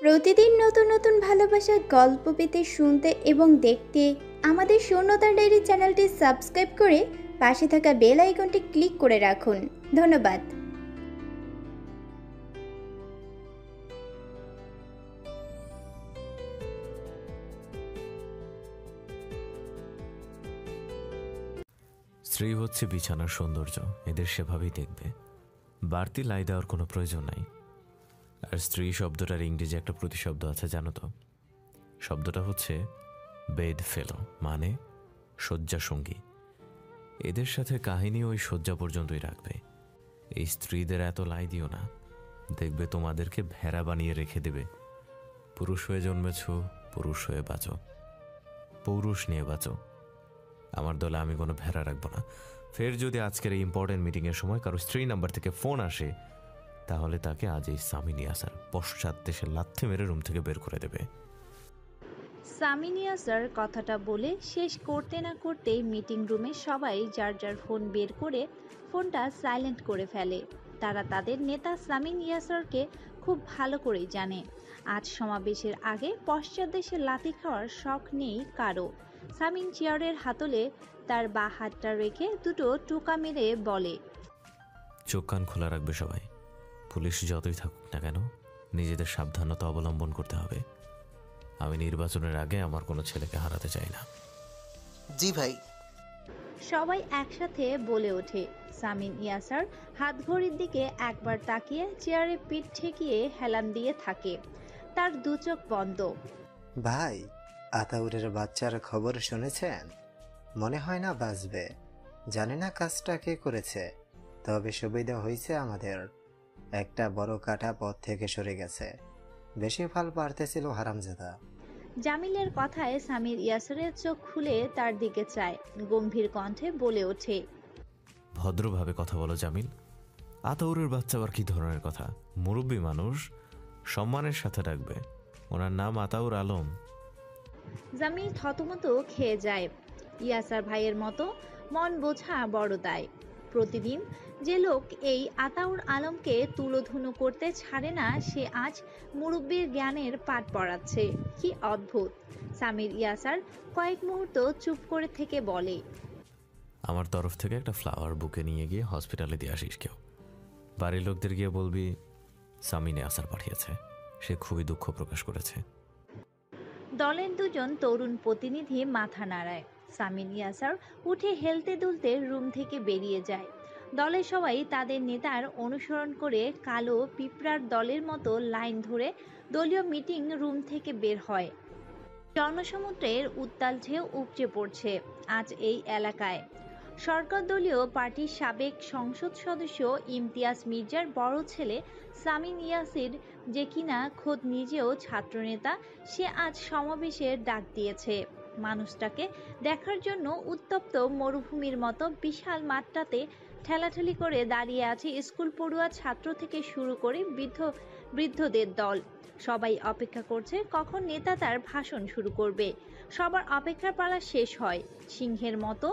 প্রতিদিন নতুন নতুন ভালোবাসার গল্প পেতে শুনতে এবং দেখতে আমাদের শূন্যতা ডায়েরি চ্যানেলটি সাবস্ক্রাইব করে পাশে থাকা বেল আইকনটি ক্লিক করে রাখুন। ধন্যবাদ। স্ত্রী হচ্ছে বিছানার সৌন্দর্য, এদের সেভাবেই দেখবে, বাড়তি লাই দেওয়ার কোনো প্রয়োজন নাই। আর স্ত্রী শব্দটার ইংরেজি একটা প্রতিশব্দ আছে, জানো তো? শব্দটা হচ্ছে বেড ফেলো, মানে শয্যা সঙ্গী। এদের সাথে কাহিনী ওই শয্যা পর্যন্তই রাখবে। এই স্ত্রীদের এত লাই দিও না, দেখবে তোমাদেরকে ভেড়া বানিয়ে রেখে দেবে। পুরুষ হয়ে জন্মেছ, পুরুষ হয়ে বাঁচো, পৌরুষ নিয়ে বাঁচো। আমার দলে আমি কোনো ভেড়া রাখবো না। ফের যদি আজকের এই ইম্পর্টেন্ট মিটিংয়ের সময় কারো স্ত্রী নাম্বার থেকে ফোন আসে, তাহলে তাকে আজ এই সামি নিয়ে আসার পশ্চাৎ দেশে লাথি মেরে রুম থেকে বের করে দেবে। সামিনিয়া স্যার কথাটা বলে শেষ করতে না করতেই মিটিং রুমে সবাই যার যার ফোন বের করে ফোনটা সাইলেন্ট করে ফেলে। তারা তাদের নেতা সামিনিয়া স্যারকে খুব ভালো করেই জানে। আজ সমাবেশের আগে পশ্চাৎ দেশে লাথি খাওয়ার শখ নেই কারো। সামিন চেয়ারের হাতলে তার বা হাতটা রেখে দুটো টোকা মেরে বলে, চোখ কান খোলা রাখবে সবাই। পুলিশ যতই থাকুক না কেন, নিজেদের সাবধানতা অবলম্বন করতে হবে। আমি নির্বাচনের আগে আমার কোনো ছেলেকে হারাতে চাই না। জি ভাই। সবাই একসাথে বলে ওঠে। সামিন ইয়াসার হাতঘড়ির দিকে একবার তাকিয়ে চেয়ারে পিঠ ঠেকিয়ে হেলান দিয়ে থাকে, তার দু চোখ বন্ধ। ভাই, আতাউরের বাচ্চার খবর শুনেছেন? মনে হয় না বাঁচবে। জানি না কাজটা কে করেছে, তবে সুবিধা হয়েছে আমাদের। একটা বড় কাটা পথ থেকে সরে গেছে। বেশি ফাল পারতেছিল হারামজাদা। জামিলের কথায় সামির ইয়াসারের চোখ খুলে তার দিকে চায়, গম্ভীর কণ্ঠে বলে ওঠে, ভদ্রভাবে কথা বলো জামিল। আতাউরের বাচ্চা আবার কি ধরনের কথা? মুরব্বী মানুষ, সম্মানের সাথে ডাকবে। ওনার নাম আতাউর আলম। জামিল থতমত খেয়ে যায়। ইয়াসার ভাইয়ের মতো মন বোঝা বড় দায়। প্রতিদিন যে লোক এই আতাউর আলমকে তুলোধুনো করতে ছাড়ে না, সে আজ মুরব্বীর জ্ঞানের পাঠ পড়াচ্ছে। কি অদ্ভুত! সামির ইয়াসার কয়েক মুহূর্ত চুপ করে থেকে বলে, আমার তরফ থেকে একটা ফ্লাওয়ার বুকে নিয়ে গিয়ে হসপিটালে দিয়ে আসিস কেউ। বাড়ির লোকদের গিয়ে বলবি সামিনে আসার পাঠিয়েছে, সে খুবই দুঃখ প্রকাশ করেছে। দলের দুজন তরুণ প্রতিনিধি মাথা নাড়ায়। সামিন ইয়াসার উঠে হেলতে দুলতে রুম থেকে বেরিয়ে যায়। দলের সবাই তাদের নেতার অনুসরণ করে কালো পিঁপড়ার দলের মতো লাইন ধরে দলীয় মিটিং রুম থেকে বের হয়। জনসমুদ্রের উত্তাল ঢেউ উপচে পড়ছে আজ এই এলাকায়। সরকার দলীয় পার্টির সাবেক সংসদ সদস্য ইমতিয়াজ মির্জার বড় ছেলে সামিন ইয়াসির, যে কিনা খোদ নিজেও ছাত্রনেতা, সে আজ সমাবেশের ডাক দিয়েছে। মানুষটাকে দেখার জন্য উত্তপ্ত মরুভূমির মতো বিশাল মাঠটাতে ঠেলাঠেলি করে দাঁড়িয়ে আছে স্কুল পড়ুয়া ছাত্র থেকে শুরু করে বৃদ্ধদের দল। সবাই অপেক্ষা করছে কখন নেতা তার ভাষণ শুরু করবে। সবার অপেক্ষার পালা শেষ হয়। সিংহের মতো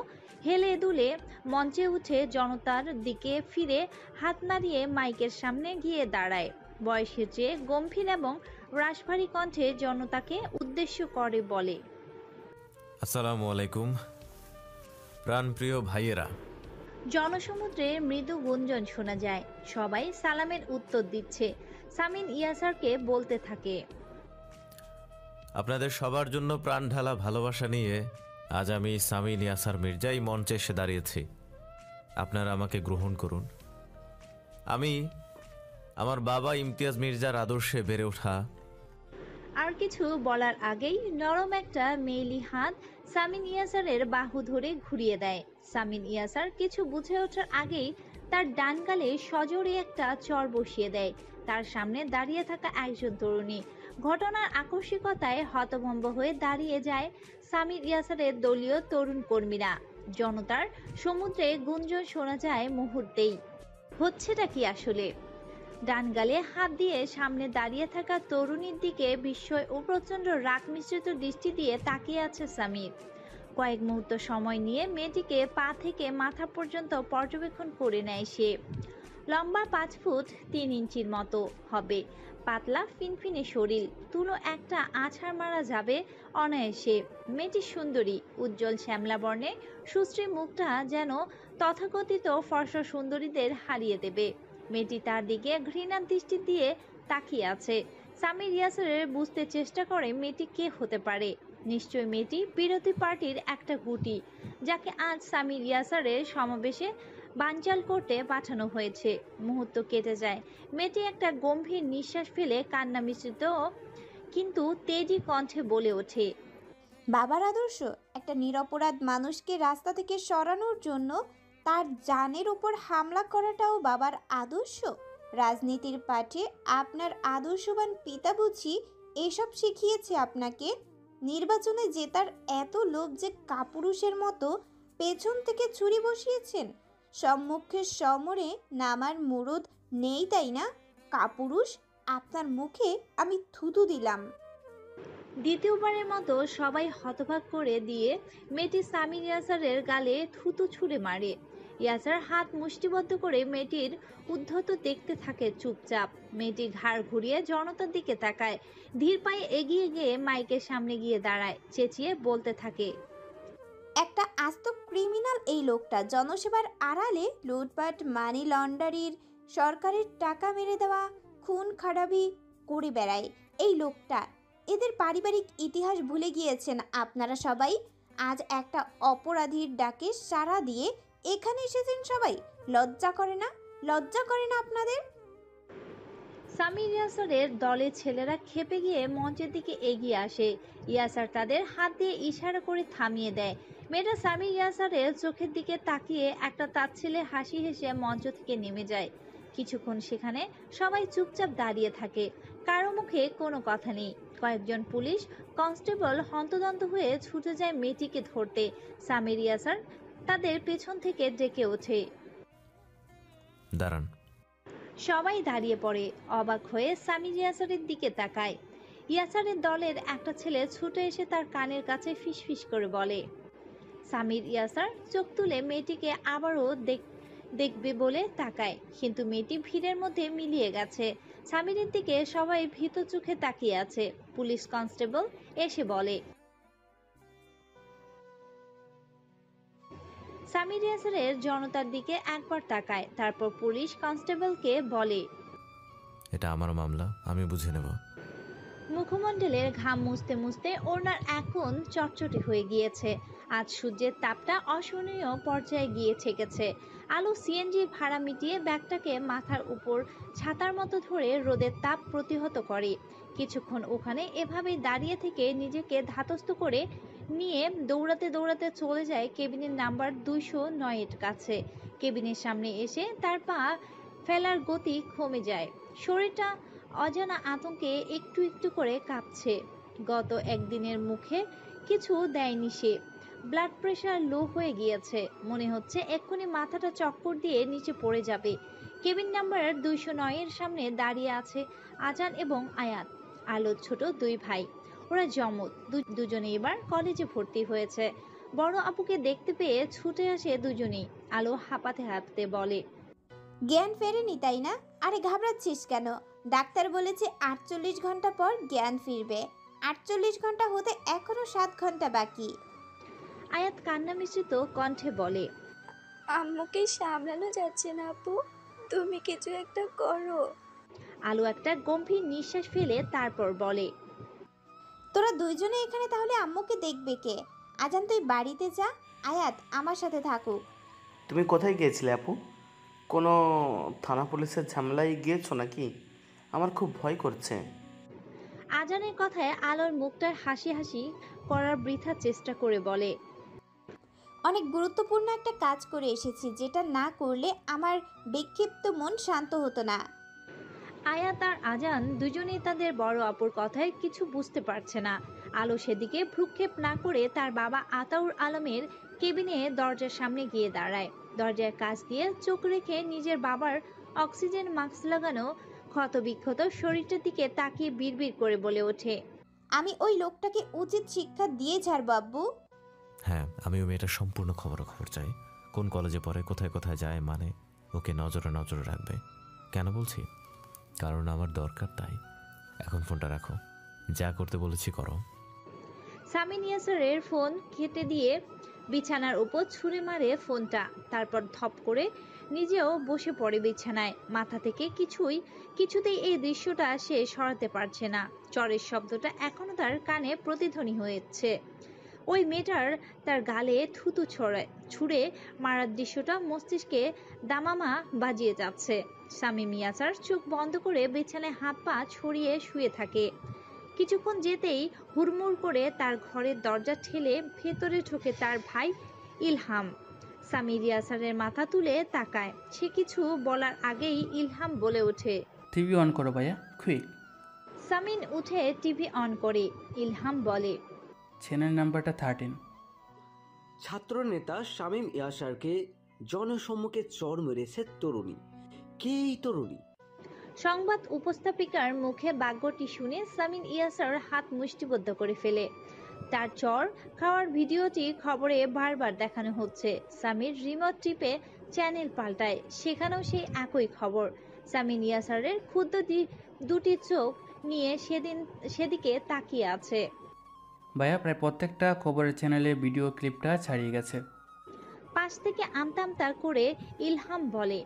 হেলে দুলে মঞ্চে উঠে জনতার দিকে ফিরে হাত নাড়িয়ে মাইকের সামনে গিয়ে দাঁড়ায়। বয়সের চেয়ে গম্ভীর এবং রাশভারী কণ্ঠে জনতাকে উদ্দেশ্য করে বলে, আসসালামু আলাইকুম প্রাণপ্রিয় ভাইয়েরা। জনসমুদ্রে মৃদু গুঞ্জন শোনা যায়। সবাই সালামের উত্তর দিচ্ছে। সামিন ইয়াসারকে বলতে থাকে, আপনাদের সবার জন্য প্রাণ ঢালা ভালোবাসা নিয়ে আজ আমি সামিন ইয়াসার মির্জাই মঞ্চে এসে দাঁড়িয়েছি। আপনারা আমাকে গ্রহণ করুন। আমি আমার বাবা ইমতিয়াজ মির্জার আদর্শে বেড়ে ওঠা। আর কিছু বলার আগেই নরম একটা মেইলি হাত সামিন ইয়াসারের বাহু ধরে ঘুরিয়ে দেয়। সামিন ইয়াসার কিছু বুঝে ওঠার আগেই তার ডান গালে সজোরে একটা চর বসিয়ে দেয়। তার সামনে দাঁড়িয়ে থাকা একজন তরুণী। ঘটনার আকস্মিকতায় হতভম্ব হয়ে দাঁড়িয়ে যায় সামিন ইয়াসারের দলীয় তরুণ কর্মীরা। জনতার সমুদ্রে গুঞ্জন শোনা যায় মুহূর্তেই। হচ্ছেটা কি আসলে? ডান গালে হাত দিয়ে সামনে দাঁড়িয়ে থাকা তরুণীর দিকে বিস্ময় ও প্রচণ্ড রাগ মিশ্রিত দৃষ্টি দিয়ে তাকিয়ে আছে সামির। কয়েক মুহূর্ত সময় নিয়ে মেয়েটিকে পা থেকে মাথা পর্যন্ত পর্যবেক্ষণ করে নেয় সে। লম্বা 5 ফুট 3 ইঞ্চির মতো হবে, পাতলা ফিনফিনে শরীর, তুলো একটা আছাড় মারা যাবে অনায়াসে। মেয়েটি সুন্দরী, উজ্জ্বল শ্যামলা বর্ণে সুশ্রী মুখটা যেন তথাকথিত ফর্সা সুন্দরীদের হারিয়ে দেবে। মেয়েটি তার দিকে ঘৃণার দৃষ্টি দিয়ে তাকিয়ে আছে। সামির ইয়াসারের বুঝতে চেষ্টা করে মেয়েটি কে হতে পারে। নিশ্চয় মেয়েটি বিরোধী পার্টির একটা গুটি, যাকে আজ সামির ইয়াসারের সমাবেশে বানচাল করতে পাঠানো হয়েছে। মুহূর্ত কেটে যায়। মেয়েটি একটা গম্ভীর নিঃশ্বাস ফেলে কান্না মিশ্রিত কিন্তু তেজি কণ্ঠে বলে ওঠে, বাবার আদর্শ একটা নিরপরাধ মানুষকে রাস্তা থেকে সরানোর জন্য তার জানের উপর হামলা করাটাও বাবার আদর্শ। রাজনীতির পাঠে আপনার আদর্শবান পিতা বুঝি এসব শিখিয়েছে আপনাকে? নির্বাচনে জেতার এত লোভ যে কাপুরুষের মতো পেছন থেকে ছুরি বসিয়েছেন। সম্মুখের সমরে নামার মুরদ নেই, তাই না? কাপুরুষ, আপনার মুখে আমি থুতু দিলাম। দ্বিতীয়বারের মতো সবাই হতবাক করে দিয়ে মেয়েটি সামির ইয়াসারের গালে থুতু ছুঁড়ে মারে। ইয়াসার হাত মুষ্টিবদ্ধ করে মেয়েটির উদ্ধত দেখতে থাকে চুপচাপ। মেয়েটি ঘাড় ঘুরিয়ে জনতার দিকে তাকায়, ধীর পায়ে এগিয়ে গিয়ে মাইকের সামনে গিয়ে দাঁড়ায়, চেঁচিয়ে বলতে থাকে, একটা আস্ত ক্রিমিনাল এই লোকটা। জনসেবার আড়ালে লুটপাট, মানি লন্ডারির, সরকারের টাকা মেরে দেওয়া, খুন খারাপি করে বেড়ায় এই লোকটা। এদের পারিবারিক ইতিহাস ভুলে গিয়েছেন আপনারা সবাই। আজ একটা অপরাধীর ডাকে সাড়া দিয়ে এখানে এসেছেন সবাই। লজ্জা করে না? লজ্জা করে না আপনাদের? সামির ইয়াসারের দলের ছেলেরা ক্ষেপে গিয়ে মঞ্চের দিকে এগিয়ে আসে। ইয়াসার তাদের হাত দিয়ে ইশারা করে থামিয়ে দেয়। মেয়েটা সামির ইয়াসারের চোখের দিকে তাকিয়ে একটা তাচ্ছিল্যে হাসি হেসে মঞ্চ থেকে নেমে যায়। কিছুক্ষণ সেখানে সবাই চুপচাপ দাঁড়িয়ে থাকে, কারো মুখে কোনো কথা নেই। কয়েকজন পুলিশ কনস্টেবল হন্তদন্ত হয়ে ছুটে যায় মেয়েটিকে ধরতে। সামির ইয়াসার তাদের পেছন থেকে ডেকে ওঠে, দাঁড়ান। সবাই দাঁড়িয়ে পড়ে, অবাক হয়ে সামির ইয়াসারের দিকে তাকায়। ইয়াসারের দলের একটা ছেলে ছুটে এসে তার কানের কাছে ফিসফিস করে বলে। সামির ইয়াসার চোখ তুলে মেয়েটিকে আবারও দেখবে বলে তাকায়, কিন্তু মেয়েটি ভিড়ের মধ্যে মিলিয়ে গেছে। সামিরের দিকে সবাই ভীত চোখে তাকিয়ে আছে। পুলিশ কনস্টেবল এসে বলে, সামির ইয়াসারের জনতার দিকে একবার তাকায়, তারপর পুলিশ কনস্টেবলকে বলে, এটা আমার মামলা, আমি বুঝে নেব। মুখমণ্ডলের ঘাম মুছতে মুছতে ওনার এখন চটচটে হয়ে গিয়েছে। আজ সূর্যের তাপটা অসহনীয় পর্যায়ে গিয়ে ঠেকেছে। আলো সিএনজি ভাড়া মিটিয়ে ব্যাগটাকে মাথার উপর ছাতার মতো ধরে রোদের তাপ প্রতিহত করে। কিছুক্ষণ ওখানে এভাবেই দাঁড়িয়ে থেকে নিজেকে ধাতস্থ করে নিয়ে দৌড়াতে দৌড়াতে চলে যায় কেবিনের নাম্বার 209 এর কাছে। কেবিনের সামনে এসে তার পা ফেলার গতি কমে যায়। শরীরটা অজানা আতঙ্কে একটু একটু করে কাঁপছে। গত একদিনের মুখে কিছু দেয়নি সে। ব্লাড প্রেশার লো হয়ে গিয়েছে, মনে হচ্ছে এক্ষুনি মাথাটা চক্কর দিয়ে নিচে পড়ে যাবে। কেবিন নাম্বার 209 এর সামনে দাঁড়িয়ে আছে আজান এবং আয়াত, আলোর ছোট দুই ভাই। ওরা জমজ, দুজনে এবার কলেজে ভর্তি হয়েছে। বড় আপুকে দেখতে পেয়ে ছুটে আসে দুজনেই। আলো হাঁপাতে হাঁপাতে বলে, জ্ঞান ফেরেনি তাই না? আরে ঘাবড়াচ্ছিস কেন? ডাক্তার বলেছে 48 ঘন্টা পর জ্ঞান ফিরবে। 48 ঘন্টা হতে এখনো 7 ঘন্টা বাকি। আয়াত কান্না মিশ্রিত কণ্ঠে বলে, আম্মুকে সামলানো যাচ্ছে না আপু, তুমি কিছু একটা করো। আলো একটা গম্ভীর নিঃশ্বাস ফেলে তারপর বলে, তোরা দুইজনে এখানে তাহলে আম্মুকে দেখবে কে? আজান তুই বাড়িতে যা, আয়াত আমার সাথে থাকুক। তুমি কোথায় গিয়েছিলে আপু? কোনো থানা পুলিশের ঝামেলায় গিয়েছো নাকি? আমার খুব ভয় করছে। আজানের কথায় আলোর মুখটার হাসি হাসি করার বৃথা চেষ্টা করে বলে, অনেক গুরুত্বপূর্ণ একটা কাজ করে এসেছি, যেটা না করলে আমার বিক্ষিপ্ত মন শান্ত হতো না। আয়াত আর আজান দুজনেই তাদের বড় আপুর কথায় কিছু বুঝতে পারছে না। আলো সেদিকে ভ্রুক্ষেপ না করে তার বাবা আতাউর আলমের কেবিনে দরজার সামনে গিয়ে দাঁড়ায়। দরজার কাছ দিয়ে চোখ রেখে নিজের বাবার অক্সিজেন মাস্ক লাগানো ক্ষতবিক্ষত শরীরটার দিকে তাকিয়ে বিড়বিড় করে বলে ওঠে, আমি ওই লোকটাকে উচিত শিক্ষা দিয়ে ছাড়বো আব্বু। হ্যাঁ, আমি ওই মেয়েটার সম্পূর্ণ খবরাখবর চাই। কোন কলেজে পড়ে, কোথায় কোথায় যায়, মানে ওকে নজরে নজরে রাখবে। কেন বলছি? কারণ আমার দরকার তাই। এখন ফোনটা রাখো, যা করতে বলেছি করো। সামিন ইয়াসারের ফোন কেটে দিয়ে বিছানার উপর ছুঁড়ে মারে ফোনটা। তারপর ধপ করে নিজেও বসে পড়ে বিছানায়। মাথা থেকে কিছুতেই এই দৃশ্যটা সে সরাতে পারছে না। চরের শব্দটা এখনো তার কানে প্রতিধ্বনি হয়েছে। ওই মেয়েটার তার গালে থুতু ছুঁড়ে মারার দৃশ্যটা মস্তিষ্কে দামামা বাজিয়ে যাচ্ছে। শামীম ইয়াসার চোখ বন্ধ করে বিছানায় হাত পা ছড়িয়ে শুয়ে থাকে। কিছুক্ষণ যেতেই হুড়মুড় করে তার ঘরের দরজা ঠেলে ভেতরে ঢোকে তার ভাই ইলহাম। সামির ইয়াসারের মাথা তুলে তাকায়। সে কিছু বলার আগেই ইলহাম বলে ওঠে, টিভি অন করো ভাইয়া, কুইক। সামিন উঠে টিভি অন করে। ইলহাম বলে, চ্যানেল নাম্বারটা 13। ছাত্রনেতা শামীম ইয়াসারকে জনসম্মুখে চর মেরেছে তরুণী। কে এই তরুণী? সংবাদ উপস্থাপিকার মুখে বাক্যটি শুনে সামিন ইয়াসার হাত মুষ্টিবদ্ধ করে ফেলে। তার চর খাওয়ার ভিডিওটি খবরে বারবার দেখানো হচ্ছে। সামির রিমোট টিপে চ্যানেল পাল্টায়, সেখানেও সেই একই খবর। সামিন ইয়াসারের ক্ষুদ্র দুটি চোখ নিয়ে সেদিকে তাকিয়ে আছে। ভাইয়া প্রায় প্রত্যেকটা খবরের চ্যানেলে ভিডিও ক্লিপটা ছাড়িয়ে গেছে। পাশ থেকে আমতা আমতা করে ইলহাম বলে,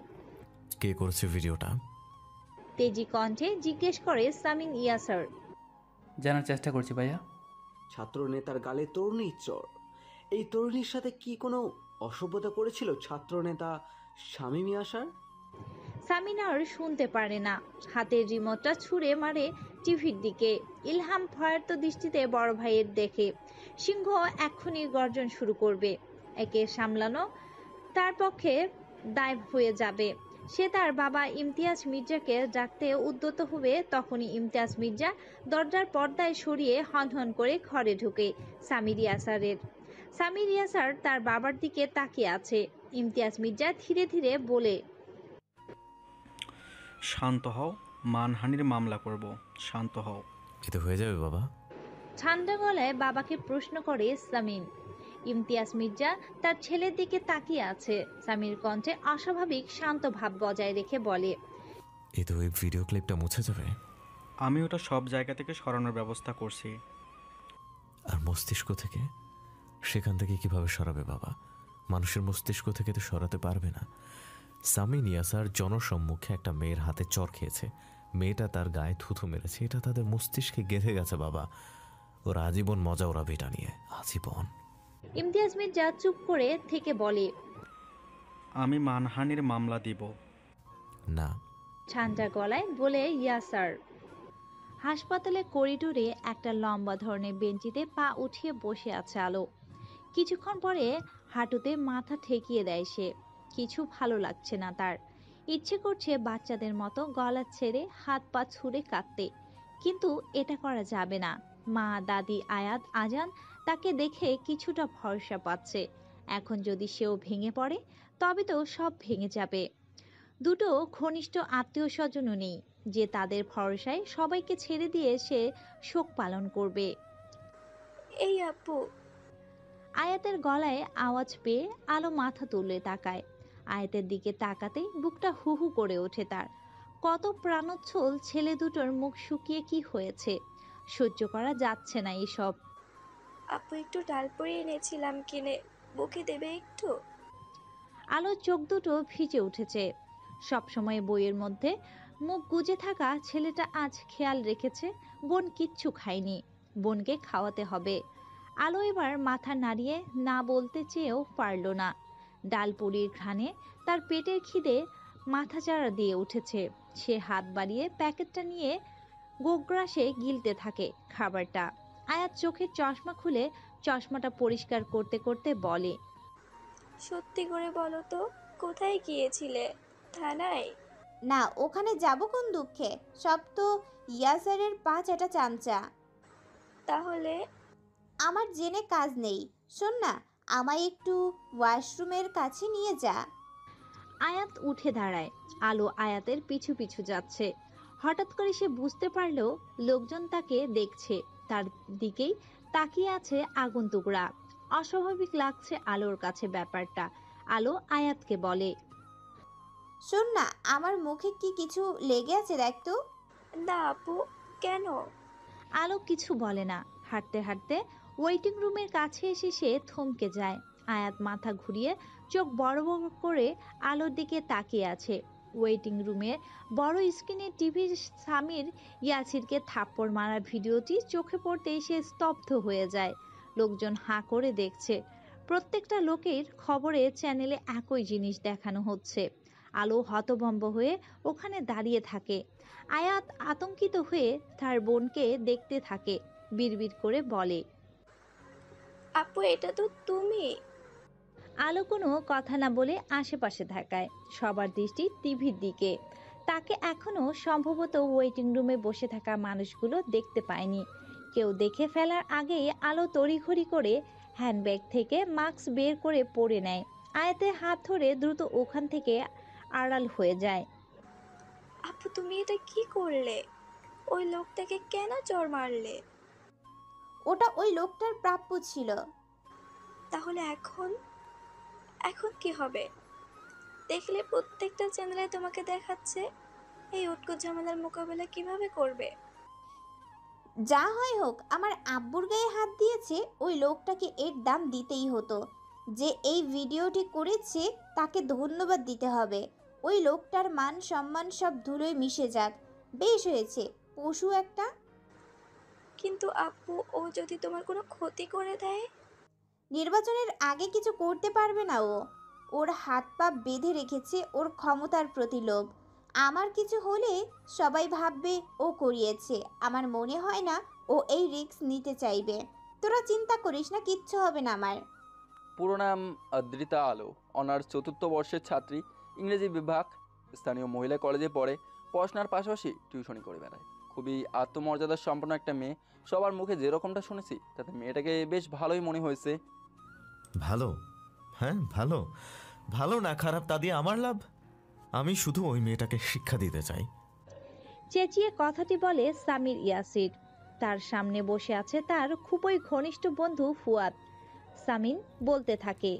কে করেছে ভিডিওটা? তেজি কণ্ঠে জিজ্ঞেস করে সামিন ইয়াসার। জানার চেষ্টা করছি ভাইয়া। ছাত্রনেতার গালে তরুণীর চর। এই তরুণীর সাথে কি কোনো অসভ্যতা করেছিল ছাত্রনেতা শামীম ইয়াসার? সামিন আর শুনতে পারে না। হাতের রিমোটটা ছুঁড়ে মারে টিভির দিকে। ইলহাম ভয়ার্ত দৃষ্টিতে বড় ভাইয়ের দেখে। সিংহ এক্ষুনি গর্জন শুরু করবে। একে সামলানো তার পক্ষে দায় হয়ে যাবে। সে তার বাবা ইমতিয়াজ মির্জাকে ডাকতে উদ্যত হবে। তখনই ইমতিয়াজ মির্জা দরজার পর্দায় সরিয়ে হনহন করে ঘরে ঢুকে সামির ইয়াসার তার বাবার দিকে তাকিয়ে আছে। ইমতিয়াজ মির্জা ধীরে ধীরে বলে, শান্ত হও, মানহানির মামলা করব, শান্ত হও। এতে হয়ে যাবে বাবা? ঠান্ডা গলায় বাবাকে প্রশ্ন করে সামিন। ইমতিয়াজ মির্জা তার ছেলের দিকে তাকিয়ে আছে। সামির কণ্ঠে অস্বাভাবিক শান্ত ভাব বজায় রেখে বলে, এতে ওই ভিডিও ক্লিপটা মুছে যাবে? আমি ওটা সব জায়গা থেকে সরানোর ব্যবস্থা করছি। আর মস্তিষ্ক থেকে? সেখান থেকে কিভাবে সরাবে বাবা? মানুষের মস্তিষ্ক থেকে তো সরাতে পারবে না। সামিন ইয়াসার জনসম্মুখে একটা মেয়ের হাতে চর খেয়েছে। মেয়েটা তার গায়ে থুথু মেরেছে। এটা তাদের মস্তিষ্কে গেঁথে গেছে বাবা। ওরা আজীবন মজা ওরা এটা নিয়ে, আজীবন। ইমতিয়াজ মির্জা চুপ করে থেকে বলে, আমি মানহানির মামলা দিব। না। ঠান্ডা গলায় বলে ইয়াসার। হাসপাতালের করিডোরে একটা লম্বা ধরনের বেঞ্চিতে পা উঠিয়ে বসে আছে আলো। কিছুক্ষণ পরে হাঁটুতে মাথা ঠেকিয়ে দেয় সে। কিছু ভালো লাগছে না তার। ইচ্ছে করছে বাচ্চাদের মতো গলা ছেড়ে হাত পা ছুঁড়ে কাঁদতে, কিন্তু এটা করা যাবে না। মা, দাদি, আয়াত, আজান তাকে দেখে কিছুটা ভরসা পাচ্ছে। এখন যদি সেও ভেঙে পড়ে তবে তো সব ভেঙে যাবে। দুটো ঘনিষ্ঠ আত্মীয় স্বজনও নেই যে তাদের ভরসায় সবাইকে ছেড়ে দিয়ে সে শোক পালন করবে। এই আপু। আয়াতের গলায় আওয়াজ পেয়ে আলো মাথা তুলে তাকায়। আয়াতের দিকে তাকাতেই বুকটা হু হু করে ওঠে তার। কত প্রাণোচ্ছল ছেলে দুটোর মুখ শুকিয়ে কি হয়েছে, সহ্য করা যাচ্ছে না এসব। আপু একটু ডালপুরি এনেছিলাম কিনে, বুকে দেবে একটু? আলোর চোখ দুটো ভিজে উঠেছে। সবসময় বইয়ের মধ্যে মুখ গুজে থাকা ছেলেটা আজ খেয়াল রেখেছে বোন কিচ্ছু খায়নি, বোনকে খাওয়াতে হবে। আলো এবার মাথা নাড়িয়ে না বলতে চেয়েও পারল না। ডালপুরির ঘ্রাণে তার পেটের খিদে মাথাচাড়া দিয়ে উঠেছে। সে হাত বাড়িয়ে প্যাকেটটা নিয়ে গোগ্রাসে গিলতে থাকে খাবারটা। আয়াত চোখের চশমা খুলে চশমাটা পরিষ্কার করতে করতে বলে, সত্যি করে বলো তো, কোথায় গিয়েছিলে? থানায়? না, ওখানে যাব কোন দুঃখে? সব তো ইয়াসারের পা চাটা চামচা। তাহলে? আমার জেনে কাজ নেই। শোন না, আমায় একটু ওয়াশরুমের কাছে নিয়ে যা। আয়াত উঠে দাঁড়ায়। আলো আয়াতের পিছু পিছু যাচ্ছে। হঠাৎ করে সে বুঝতে পারল লোকজন তাকে দেখছে। তার দিকেই তাকিয়ে আছে আগন্তুকরা। অস্বাভাবিক লাগছে আলোর কাছে ব্যাপারটা। আলো আয়াতকে বলে, শোন না, আমার মুখে কি কিছু লেগে আছে দেখ তো। না আপু, কেন? আলো কিছু বলে না। হাঁটতে হাঁটতে ওয়েটিং রুমের কাছে এসে সে থমকে যায়। আয়াত মাথা ঘুরিয়ে চোখ বড় বড় করে আলোর দিকে তাকিয়ে আছে। ওয়েটিং রুমের বড় স্ক্রিনে টিভির সামির ইয়াসিরকে থাপ্পড় মারা ভিডিওটি চোখে পড়তেই সে স্তব্ধ হয়ে যায়। লোকজন হাঁ করে দেখছে। প্রত্যেকটা লোকের খবরে চ্যানেলে একই জিনিস দেখানো হচ্ছে। আলো হতভম্ব হয়ে ওখানে দাঁড়িয়ে থাকে। আয়াত আতঙ্কিত হয়ে তার বোনকে দেখতে থাকে। বিড়বিড় করে বলে, আপু এটা তো তুমি। আলো কোনো কথা না বলে আশেপাশে থাকায় সবার দৃষ্টি টিভির দিকে। তাকে এখনো সম্ভবত ওয়েটিং রুমে বসে থাকা মানুষগুলো দেখতে পায়নি। কেউ দেখে ফেলার আগেই আলো তড়িঘড়ি করে হ্যান্ডব্যাগ থেকে মাস্ক বের করে পরে নেয়। আয়াতের হাত ধরে দ্রুত ওখান থেকে আড়াল হয়ে যায়। আপু তুমি এটা কি করলে? ওই লোকটাকে কেন চড় মারলে? ওটা ওই লোকটার প্রাপ্য ছিল। তাহলে এখন এখন কি হবে? দেখলে প্রত্যেকটা চ্যানেলে তোমাকে দেখাচ্ছে। এই উটকো ঝামেলার মোকাবেলা কিভাবে করবে? যা হয় হোক, আমার আব্বুর গায়ে হাত দিয়েছে, ওই লোকটাকে এর দাম দিতেই হতো। যে এই ভিডিওটি করেছে তাকে ধন্যবাদ দিতে হবে। ওই লোকটার মান সম্মান সব ধুলোয় মিশে যাক। বেশ হয়েছে, পশু একটা। কিন্তু আপু ও যদি তোমার কোনো ক্ষতি করে দেয়? নির্বাচনের আগে কিছু করতে পারবে না ও। ওর হাত পা বেঁধে রেখেছে ওর ক্ষমতার প্রতি লোভ। আমার কিছু হলে সবাই ভাববে ও করিয়েছে। আমার মনে হয় না ও এই রিস্ক নিতে চাইবে। তোরা চিন্তা করিস না, কিচ্ছু হবে না আমার। পুরো নাম অদ্রিতা আলো, অনার্স চতুর্থ বর্ষের ছাত্রী, ইংরেজি বিভাগ, স্থানীয় মহিলা কলেজে পড়ে, পড়াশোনার পাশাপাশি টিউশনি করে বেড়ায়। খুবই আত্মমর্যাদার সম্পন্ন একটা মেয়ে। সবার মুখে যেরকমটা শুনেছি তাতে মেয়েটাকে বেশ ভালোই মনে হয়েছে। ভালো? হ্যাঁ ভালো। ভালো না খারাপ তা দিয়ে আমার লাভ? আমি শুধু ওই মেয়েটাকে শিক্ষা দিতে চাই। চেঁচিয়ে কথাটি বলে সামির ইয়াসির। তার সামনে বসে আছে তার খুবই ঘনিষ্ঠ বন্ধু ফুয়াদ। সামিন বলতে থাকে,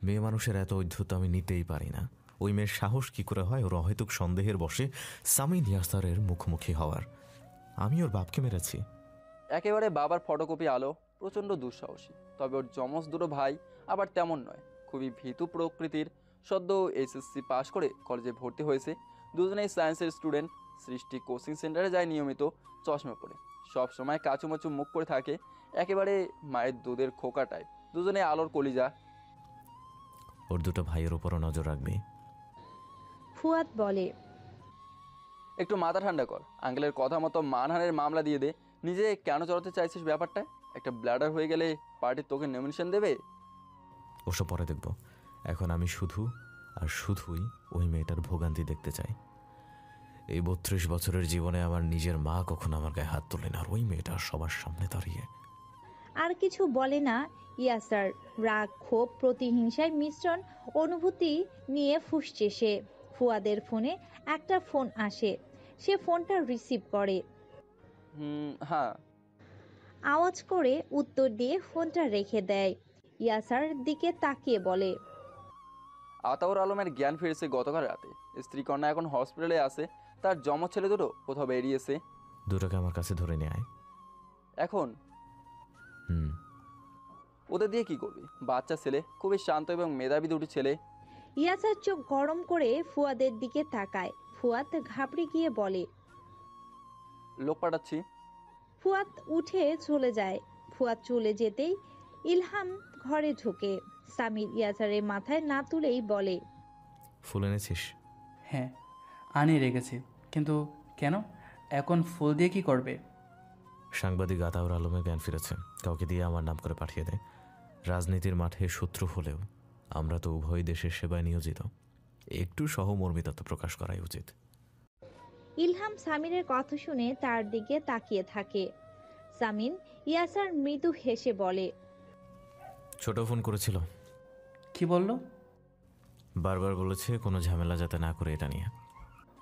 মেয়ে মানুষের এত অধ্যত্ব আমি নিতেই পারি না। ওই মেয়ের সাহস কি করে হয় ওর অহেতুক সন্দেহের বশে সামিন ইয়াসারের মুখোমুখি হওয়ার? আমি ওর বাপকে মেরেছি? একেবারে বাবার ফটোকপি আলো, প্রচণ্ড দুঃসাহসী। তবে ওর যমজ দুটো ভাই আবার তেমন নয়, খুবই ভীতু প্রকৃতির। সদ্য এসএসসি পাশ করে কলেজে ভর্তি হয়েছে। দুজনেই সায়েন্সের স্টুডেন্ট। সৃষ্টি কোচিং সেন্টারে যায় নিয়মিত, চশমা পরে। সব সময় কাচুমাচু মুখ করে থাকে, একেবারে মায়ের দুধের খোকা টাইপ। দুজনে আলোর কলিজা। ওর দুটো ভাইয়ের উপরও নজর রাখবি। ফুয়াদ বলে, একটু মাথা ঠান্ডা কর। আঙ্কেলের কথা মতো মানহানের মামলা দিয়ে দে। নিজে কেন চড়াতে চাইছিস ব্যাপারটা? একটা ব্লাডার হয়ে গেলে পার্টি তোকে নমিনেশন দেবে। ওসব পরে দেখব। এখন আমি শুধু আর শুধুই ওই মেয়েটার ভোগান্তি দেখতে চাই। এই 32 বছরের জীবনে আমার নিজের মা কখনো আমার গায়ে হাত তোলে না, আর ওই মেয়েটা সবার সামনে দাঁড়িয়ে। আর কিছু বলে না ইয়াসার। রাগ, ক্ষোভ, প্রতিহিংসায় মিশ্রণ অনুভূতি নিয়ে ফুঁসছে সে। ফুয়াদের ফোনে একটা ফোন আসে। সে ফোনটা রিসিভ করে। হ্যাঁ। আওয়াজ করে উত্তর দিয়ে ফোনটা রেখে দেয়। ইয়াসার দিকে তাকিয়ে বলে, আতাউর আলমের জ্ঞান ফিরেছে গতকাল রাতে। স্ত্রী কন্যা এখন হসপিটালে আছে। তার যমজ ছেলে দুটো কোথাও বেরিয়েছে। দুটোকে আমার কাছে ধরে নিয়ে আয় এখন। হুম। ওদের দিয়ে কি করবি? বাচ্চা ছেলে, খুবই শান্ত এবং মেধাবী দুটি ছেলে। ইয়াসার চোখ গরম করে ফুয়াদের দিকে তাকায়। ফুয়াদ ঘাবড়ে গিয়ে বলে, লোক পাঠাচ্ছি। ফুয়াদ উঠে চলে যায়। ফুয়াদ চলে যেতেই ইলহাম ঘরে ঢোকে। সামির ইয়াসারের মাথায় না তুলেই বলে, ফুল এনেছিস? হ্যাঁ আনিয়ে রেখেছি, কিন্তু কেন? এখন ফুল দিয়ে কি করবে? সাংবাদিক আতাউর আলমের জ্ঞান ফিরেছে, কাউকে দিয়ে আমার নাম করে পাঠিয়ে দে। রাজনীতির মাঠে শত্রু হলেও আমরা তো উভয় দেশের সেবায় নিয়োজিত, একটু সহমর্মিতা প্রকাশ করাই উচিত। ইলহাম সামিরের কথা শুনে তার দিকে তাকিয়ে থাকে। সামিন ইয়াসার মৃদু হেসে বলে, ছোট ফোন করেছিল। কি বলল? বারবার বলেছে কোনো ঝামেলা যাতে না করে এটা নিয়ে।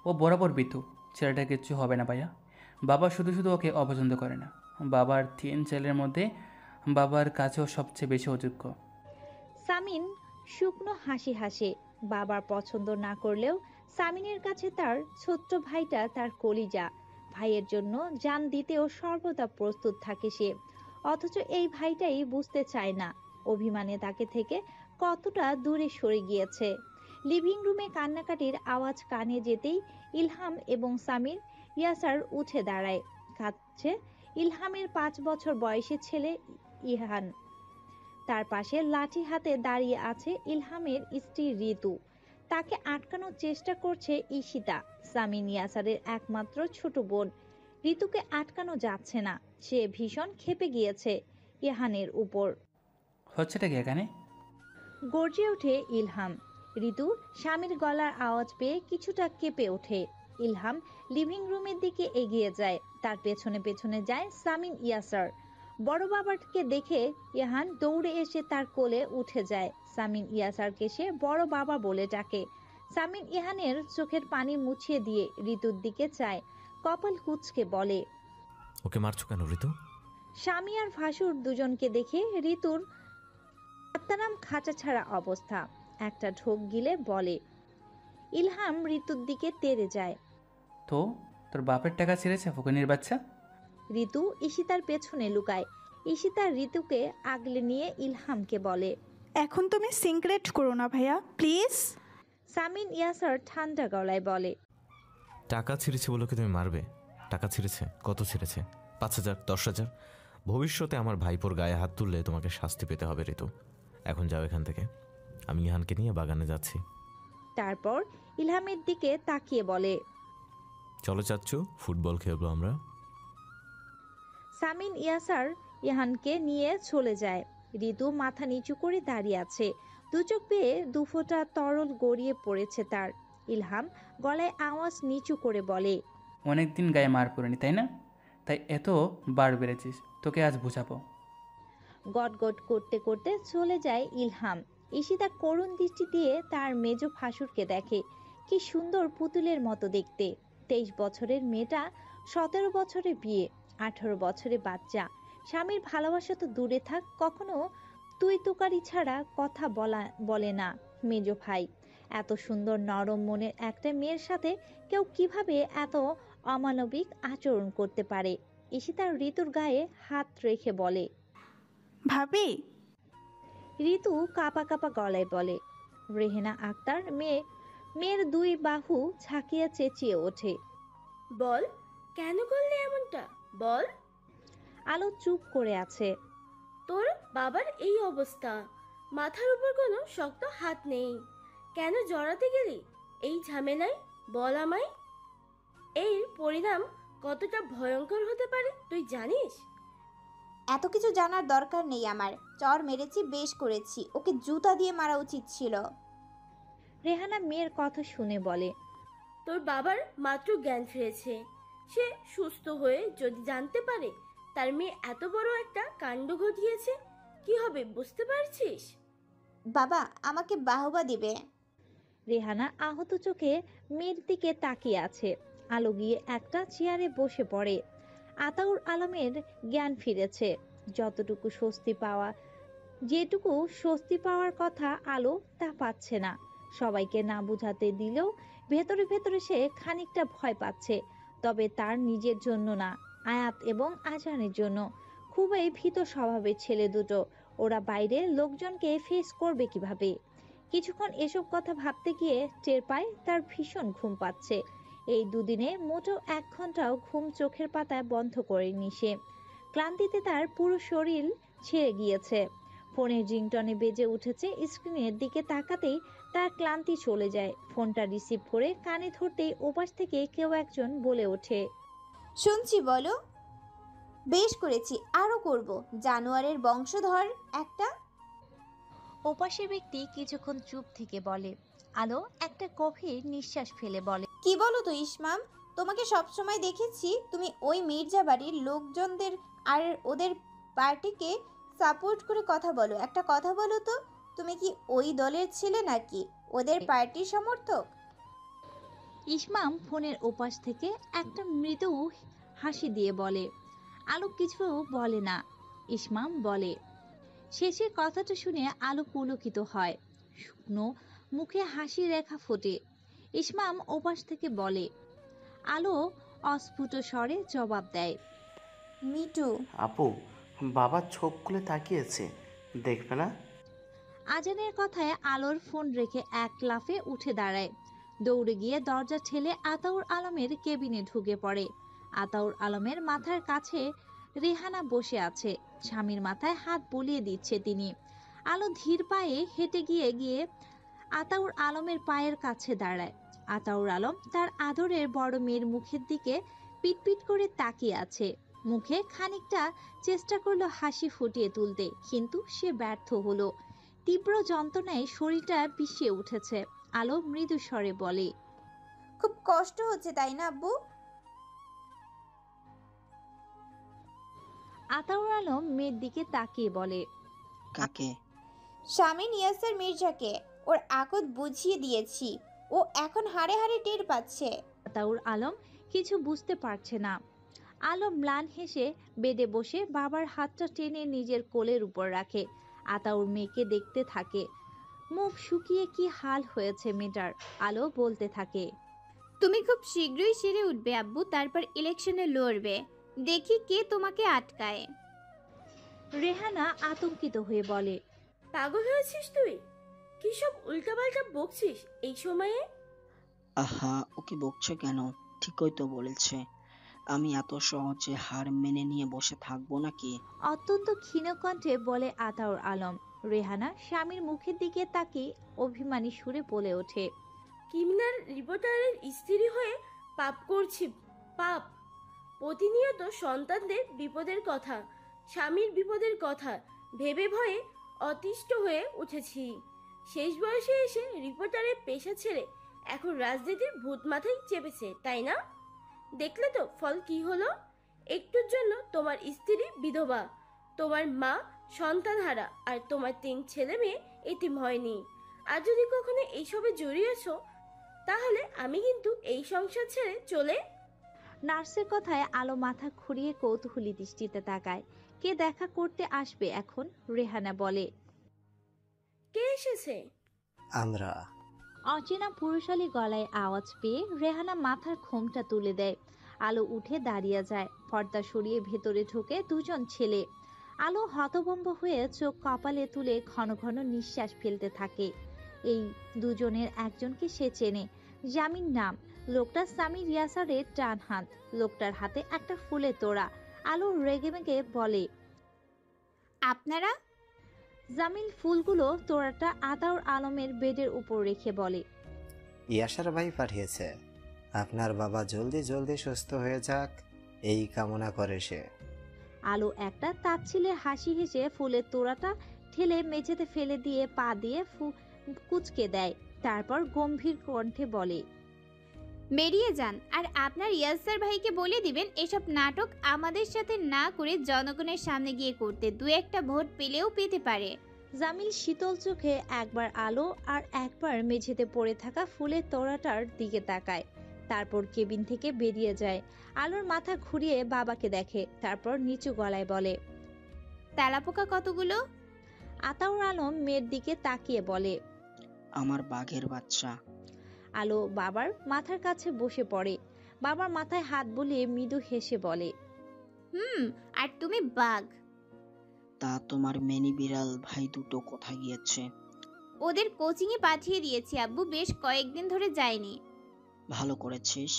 ও বরাবর বিতু, ছেলেটা কিচ্ছু হবে না ভাইয়া। বাবা শুধু শুধু ওকে অপছন্দ করে না। বাবার 3 ছেলের মধ্যে বাবার কাছেও সবচেয়ে বেশি অযোগ্য। সামিন শুকনো হাসি হাসে। বাবার পছন্দ না করলেও সামিনের কাছে তার ছোট্ট ভাইটা তার কলিজা। ভাইয়ের জন্য জান দিতেও সর্বদা প্রস্তুত থাকে সে। অথচ এই ভাইটাই বুঝতে চায় না অভিমানে তাকে থেকে কতটা দূরে সরে গিয়েছে। লিভিং রুমে কান্নাকাটির আওয়াজ কানে যেতেই ইলহাম এবং সামির ইয়াসার উঠে দাঁড়ায়। কাঁদছে ইলহামের 5 বছর বয়সী ছেলে ইহান। তার পাশে লাঠি হাতে দাঁড়িয়ে আছে ইলহামের স্ত্রী ঋতু। তাকে আটকানোর চেষ্টা করছে ঈশিতা, সামিন ইয়াসারের একমাত্র ছোট বোন। ঋতুকে আটকানো যাচ্ছে না। সে ভীষণ ক্ষেপে গিয়েছে ইহানের উপর। হচ্ছেটা কি এখানে? গর্জে ওঠে ইলহাম। ঋতু স্বামীর গলার আওয়াজ পেয়ে কিছুটা কেঁপে ওঠে। ইলহাম লিভিং রুমের দিকে এগিয়ে যায়। তার পেছনে পেছনে যায় সামিন ইয়াসার। বড় বাবাকে দেখে ইহান দৌড়ে এসে তার কোলে উঠে যায়। সামিন ইয়াসারকে সে বড় বাবা বলে ডাকে। সামিন ইহানের চোখের পানি মুছিয়ে দিয়ে ঋতুর দিকে চায়, কপাল কুঁচকে বলে, ওকে মারছো কেন ঋতু? স্বামী আর ভাসুর দুজনকে দেখে ঋতুর আত্মারাম খাঁচা ছাড়া অবস্থা। একটা ঢোক গিলে বলে। ইলহাম ঋতুর দিকে তেড়ে যায়। তো তোর বাপের টাকা ছেড়েছে ফকিনীর বাচ্চা? ঋতু ঈশিতার পেছনে লুকায়। ঈশিতা ঋতুকে আগলে নিয়ে ইলহামকে বলে, এখন তুমি সিক্রেট করো না ভাইয়া প্লিজ। সামিন ইয়াসার ঠান্ডা গলায় বলে, টাকা ছিঁড়েছে বলে কি তুমি মারবে? টাকা ছিঁড়েছে? কত ছিঁড়েছে? 5,000, 10,000? ভবিষ্যতে আমার ভাইপোর গায়ে হাত তুললে তোমাকে শাস্তি পেতে হবে ঋতু। এখন যাও এখান থেকে, আমি ইহানকে নিয়ে বাগানে যাচ্ছি। তারপর ইলহামের দিকে তাকিয়ে বলে, চলো চাচ্চু, ফুটবল খেলবো আমরা। সামিন ইয়াসার ইহানকে নিয়ে চলে যায়। ঋতু মাথা নিচু করে দাঁড়িয়ে আছে। দু চোখ বেয়ে 2 ফোঁটা তরল গড়িয়ে পড়েছে তার। ইলহাম গলায় আওয়াজ নিচু করে বলে, অনেকদিন গায়ে মার পড়েনি তাই না? তাই এত বার বেড়েছিস, তোকে আজ বুঝাবো। গটগট করতে করতে চলে যায় ইলহাম। ঈশিতা করুণ দৃষ্টি দিয়ে তার মেজ ভাসুরকে দেখে। কি সুন্দর পুতুলের মতো দেখতে। 23 বছরের মেয়েটা, 17 বছরে বিয়ে, 18 বছরে বাচ্চা। স্বামীর ভালোবাসা তো দূরে থাক, কখনো তুই তুকারি ছাড়া কথা বলে না মেজ ভাই। এত সুন্দর নরম মনের একটা মেয়ের সাথে কেউ কিভাবে এত অমানবিক আচরণ করতে পারে? ঈশিতা ঋতুর গায়ে হাত রেখে বলে, ভাবি। ঋতু কাঁপা কাঁপা গলায় বলে। রেহেনা আক্তার মেয়ের 2 বাহু ঝাঁকিয়ে চেঁচিয়ে ওঠে, বল, কেন করলে এমনটা? বল। আলো চুপ করে আছে। তোর বাবার এই অবস্থা, মাথার উপর কোনো শক্ত হাত নেই, কেন জড়াতে গেলি এই ঝামেলায়? বল আমায়। এর পরিণাম কতটা ভয়ঙ্কর হতে পারে তুই জানিস? এত কিছু জানার দরকার নেই আমার। চর মেরেছি, বেশ করেছি। ওকে জুতা দিয়ে মারা উচিত ছিল। রেহানা মেয়ের কথা শুনে বলে, তোর বাবার মাত্র জ্ঞান ফিরেছে। সে সুস্থ হয়ে যদি জানতে পারে তার মেয়ে এত বড় একটা কাণ্ড ঘটিয়েছে, কি হবে বুঝতে পারছিস? বাবা আমাকে বাহবা দিবে। রেহানা আহত চোখে মেয়ের দিকে তাকিয়ে আছে। আলো গিয়ে একটা চেয়ারে বসে পড়ে। আতাউর আলমের জ্ঞান ফিরেছে। যেটুকু স্বস্তি পাওয়ার কথা আলো তা পাচ্ছে না। সবাইকে না বুঝাতে দিলেও ভেতরে ভেতরে সে খানিকটা ভয় পাচ্ছে। তবে তার নিজের জন্য না, আয়াত এবং আজানের জন্য। খুবই ভীত স্বভাবের ছেলে দুটো। ওরা বাইরে লোকজনকে ফেস করবে কিভাবে? কিছুক্ষণ এসব কথা ভাবতে গিয়ে টের পায় তার ভীষণ ঘুম পাচ্ছে। এই দুদিনে মোটেও 1 ঘন্টাও ঘুম চোখের পাতায় বন্ধ করেনি সে। ক্লান্তিতে তার পুরো শরীর ছেড়ে গিয়েছে। ফোনের রিংটনে বেজে উঠেছে। স্ক্রিনের দিকে তাকাতেই তার ক্লান্তি চলে যায়। ফোনটা রিসিভ করে কানে ধরতেই ওপাশ থেকে কেউ একজন বলে ওঠে, শুনছি, বলো। বেশ করেছি, আরো করব। জানোয়ারের বংশধর একটা। ওপাশের ব্যক্তি কিছুক্ষণ চুপ থেকে বলে। আলো একটা গভীর নিঃশ্বাস ফেলে বলে, কি বলো তো ইসমাম? তোমাকে সবসময় দেখেছি তুমি ওই মির্জা বাড়ির লোকজনদের আর ওদের পার্টিকে সাপোর্ট করে কথা বলো। একটা কথা বলো তো, তুমি কি ওই দলের ছিলে নাকি ওদের পার্টির সমর্থক? ইসমাম ফোনের ওপাশ থেকে একটা মৃদু হাসি দিয়ে বলে। আলো কিছু বলে না। ইসমাম বলে। শেষের কথাটা শুনে আলো পুলকিত হয়। শুকনো মুখে হাসি রেখা ফোটে। ইসমাম ওপাশ থেকে বলে। আলো অস্ফুট স্বরে জবাব দেয়, মিটু। আপু, বাবা চোখ খুলে তাকিয়েছে, দেখবে না? আজানের কথায় আলোর ফোন রেখে এক লাফে উঠে দাঁড়ায়। দৌড়ে গিয়ে দরজা ঠেলে আতাউর আলমের কেবিনে ঢুকে পড়ে। আতাউর আলমের মাথার কাছে রেহানা বসে আছে, স্বামীর মাথায় হাত বুলিয়ে দিচ্ছে তিনি। আলো ধীর পায়ে হেঁটে গিয়ে গিয়ে আতাউর আলমের পায়ের কাছে দাঁড়ায়। আতাউর আলম তার আদরের বড় মেয়ের মুখের দিকে পিটপিট করে তাকিয়ে আছে। মুখে খানিকটা চেষ্টা করলো হাসি ফুটিয়ে তুলতে, কিন্তু সে ব্যর্থ হলো। তীব্র যন্ত্রণায় শরীরটা পিষিয়ে উঠেছে। আলো মৃদু স্বরে বলে, খুব কষ্ট হচ্ছে তাই না আব্বু? আতাউর আলম মেয়ের দিকে তাকিয়ে বলে, কাকে? স্বামী ইয়াসার মির্জাকে। ওর আকত বুঝিয়ে দিয়েছি, ও এখন হাড়ে হাড়ে টের পাচ্ছে। আতাউর আলম কিছু বুঝতে পারছে না। আলম ম্লান হেসে বেডে বসে বাবার হাতটা টেনে নিজের কোলের উপর রাখে। আতাউর মেয়েকে দেখতে থাকে। মুখ শুকিয়ে কি হাল হয়েছে মেয়েটার। আলো বলতে থাকে, তুমি খুব শীঘ্রই সেরে উঠবে আব্বু, তারপর ইলেকশনে লড়বে, দেখি কে তোমাকে আটকায়। রেহানা আতঙ্কিত হয়ে বলে, পাগল হয়েছিস তুই? কি সব উল্টাপাল্টা বকছিস এই সময়ে? আহা, ওকে বকছো কেন? ঠিকই তো বলেছে। আমি এত সহজে হার মেনে নিয়ে বসে থাকবো নাকি? অত্যন্ত ক্ষীণ কণ্ঠে বলে আতাউর আলম। রেহানা স্বামীর মুখের দিকে তাকিয়ে অভিমানী সুরে বলে ওঠে, ক্রিমিনাল রিপোর্টারের স্ত্রী হয়ে পাপ করছি, পাপ। প্রতিনিয়ত সন্তানদের বিপদের কথা, স্বামীর বিপদের কথা ভেবে ভয়ে অতিষ্ঠ হয়ে উঠেছি। শেষ বয়সে এসে রিপোর্টারের পেশা ছেড়ে এখন রাজনীতির ভূত মাথায় চেপেছে, তাই না? দেখলে তো ফল কি হলো? একটুর জন্য তোমার স্ত্রী বিধবা, তোমার মা সন্তানহারা, আর তোমার 3 ছেলে মেয়ে এতিম হয়নি। আর যদি কখনো এইসবে জড়িয়েছো, তাহলে আমি কিন্তু এই সংসার ছেড়ে চলে। নার্সের কথায় আলো মাথা ঘুরিয়ে কৌতূহলী দৃষ্টিতে তাকায়। কে দেখা করতে আসবে এখন? রেহানা বলে, কে এসেছে? আমরা। অচেনা পুরুষালী গলায় আওয়াজ পেয়ে রেহানা মাথার ঘোমটা তুলে দেয়। আলো উঠে দাঁড়িয়ে যায়। পর্দা সরিয়ে ভেতরে ঢোকে দুজন ছেলে। আলো হতভম্ব হয়ে চোখ কপালে তুলে ঘন ঘন নিঃশ্বাস ফেলতে থাকে। এই দুজনের একজনকে সে চেনে, জামিন নাম। লোকটা স্বামী রিয়াসারের ডান হাত। লোকটার হাতে একটা ফুলের তোড়া। আলো রেগেমেগে বলে, আপনারা? জামিল ফুলগুলো তোড়াটা আতাউর আলমের বেডের উপর রেখে বলে, ইয়াসার ভাই পাঠিয়েছে। আপনার বাবা জলদি জলদি সুস্থ হয়ে যাক, এই কামনা করে সে। আলো একটা তাচ্ছিলের হাসি হেসে ফুলের তোড়াটা ঠেলে মেঝেতে ফেলে দিয়ে পা দিয়ে কুচকে দেয়। তারপর গম্ভীর কণ্ঠে বলে, বেরিয়ে যান, আর আপনার ইয়াসার ভাইকে বলে দিবেন এসব নাটক আমাদের সাথে না করে জনগণের সামনে গিয়ে করতে। 2-1টা ভোট পেলেও পেতে পারে। জামিল শীতল চোখে একবার আলো আর একবার মেঝেতে পড়ে থাকা ফুলের তোড়াটার দিকে তাকায়। তারপর কেবিন থেকে বেরিয়ে যায়। আলোর মাথা ঘুরিয়ে বাবাকে দেখে, তারপর নিচু গলায় বলে, তেলাপোকা কতগুলো? আতাউর আলম মেয়ের দিকে তাকিয়ে বলে, আমার বাঘের বাচ্চা। আলো বাবার মাথার কাছে বসে পড়ে। বাবার মাথায় হাত বুলিয়ে মৃদু হেসে বলে, আর তুমি বাঘ। তা তোমার মেনি বিড়াল ভাই দুটো কোথায় গিয়েছে? ওদের কোচিংয়ে পাঠিয়ে দিয়েছি আব্বু, বেশ কয়েকদিন ধরে যায়নি। ভালো করেছিস।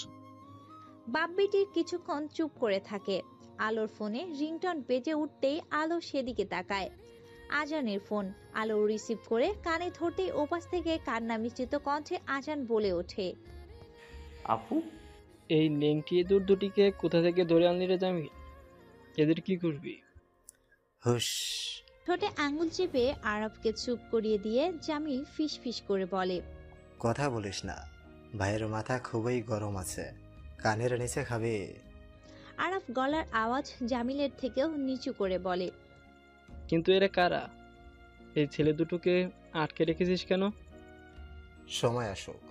বাপ বেটির কিছুক্ষণ চুপ করে থাকে। আলোর ফোনে রিংটন বেজে উঠতেই আলো সেদিকে তাকায়। আজানের ফোন। আলো রিসিভ করে কানে ধরতেই ওপাশ থেকে কান্না মিশ্রিত কণ্ঠে আজান বলে ওঠে, আপু, এই নেংটি ইঁদুর দুটিকে কোথা থেকে ধরে আনলি রে জামিল? এদের কি করবি? হুশ। ঠোঁটে আঙুল চেপে আরবকে চুপ করিয়ে দিয়ে জামিল ফিস ফিস করে বলে, কথা বলিস না, ভাইয়ের মাথা খুবই গরম আছে, কানের নিচে খাবে। আরব গলার আওয়াজ জামিলের থেকেও নিচু করে বলে, কিন্তু এরা কারা? এই ছেলে দুটোকে আটকে রেখেছিস কেন? সময় আসুক,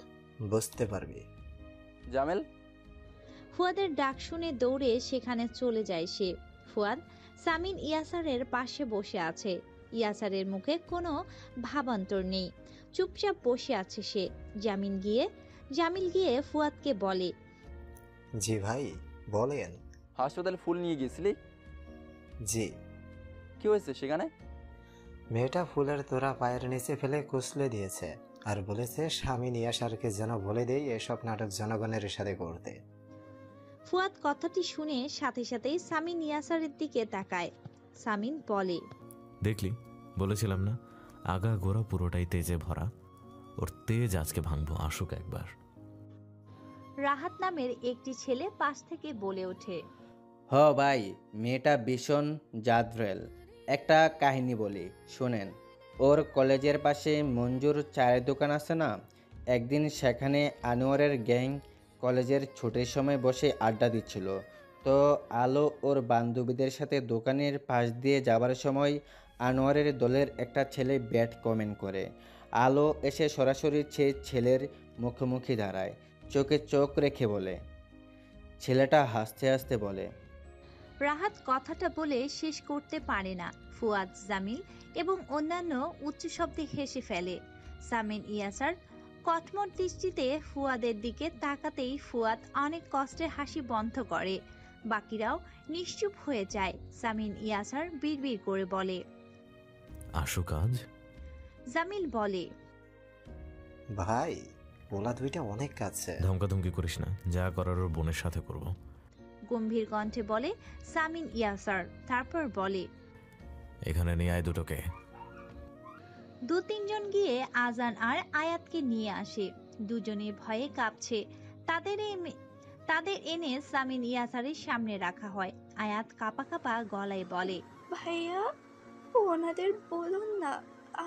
বুঝতে পারবি। জামেল। ফুয়াদের ডাক শুনে দৌড়ে সেখানে চলে যায় সে। ফুয়াদ সামিন ইয়াসারের পাশে বসে আছে। ইয়াসারের মুখে কোনো ভাবান্তর নেই, চুপচাপ বসে আছে সে। জামিন গিয়ে জামিল গিয়ে ফুয়াদকে বলে, জি ভাই, বলেন। হাসপাতালে ফুল নিয়ে গিয়েছিলি? জি। কি হয়েছে সেখানে? মেয়েটা ফুলের তোড়া পায়ের নিচে ফেলে কুচলে দিয়েছে আর বলেছে স্বামী নিয়াসারকে যেন বলে দেই এসব নাটক জনগণের সাথে করতে। ফুয়াদ কথাটি শুনে সাথে সাথেই সামিন ইয়াসারের দিকে তাকায়। সামিন বলে, দেখলি, বলেছিলাম না, আগা গোড়া পুরোটাই তেজে ভরা। ওর তেজ আজকে ভাঙবো, আসুক একবার। রাহাত নামের একটি ছেলে পাশ থেকে বলে ওঠে, ভাই, মেয়েটা ভীষণ জাদরেল। একটা কাহিনী বলি, শোনেন। ওর কলেজের পাশে মঞ্জুর চায়ের দোকান আছে না, একদিন সেখানে আনোয়ারের গ্যাং কলেজের ছুটির সময় বসে আড্ডা দিচ্ছিল। তো আলো ওর বান্ধবীদের সাথে দোকানের পাশ দিয়ে যাবার সময় আনোয়ারের দলের একটা ছেলে ব্যাড কমেন্ট করে। আলো এসে সরাসরি সে ছেলের মুখোমুখি দাঁড়ায়, চোখে চোখ রেখে বলে। ছেলেটা হাসতে হাসতে বলে। রাহাত কথাটা বলে শেষ করতে পারে না। ফুয়াদ, জামিল এবং অন্যান্য উচ্চ শব্দে হেসে ফেলে। সামিন ইয়াসার কটমট দৃষ্টিতে ফুয়াদের দিকে তাকাতেই ফুয়াদ অনেক কষ্টে হাসি বন্ধ করে। বাকিরাও নিশ্চুপ হয়ে যায়। সামিন ইয়াসার বিড়বিড় করে বলে, আসুক আজ। জামিল বলে, ভাই, ওলা দুইটা অনেক কাছে। ধমকাধমকি করিস না, যা করার ওর বোনের সাথে করব। গম্ভীর কণ্ঠে বলে সামিন ইয়াসার। তারপর বলে, এখানে নিয়ে আয় দুটোকে। 2-3 জন গিয়ে আজান আর আয়াতকে নিয়ে আসে। দুজনে ভয়ে কাঁপছে। তাদের এনে সামিন ইয়াসারের সামনে রাখা হয়। আয়াত কাঁপা কাঁপা গলায় বলে, ভাইয়া, ওনাদের বলুন না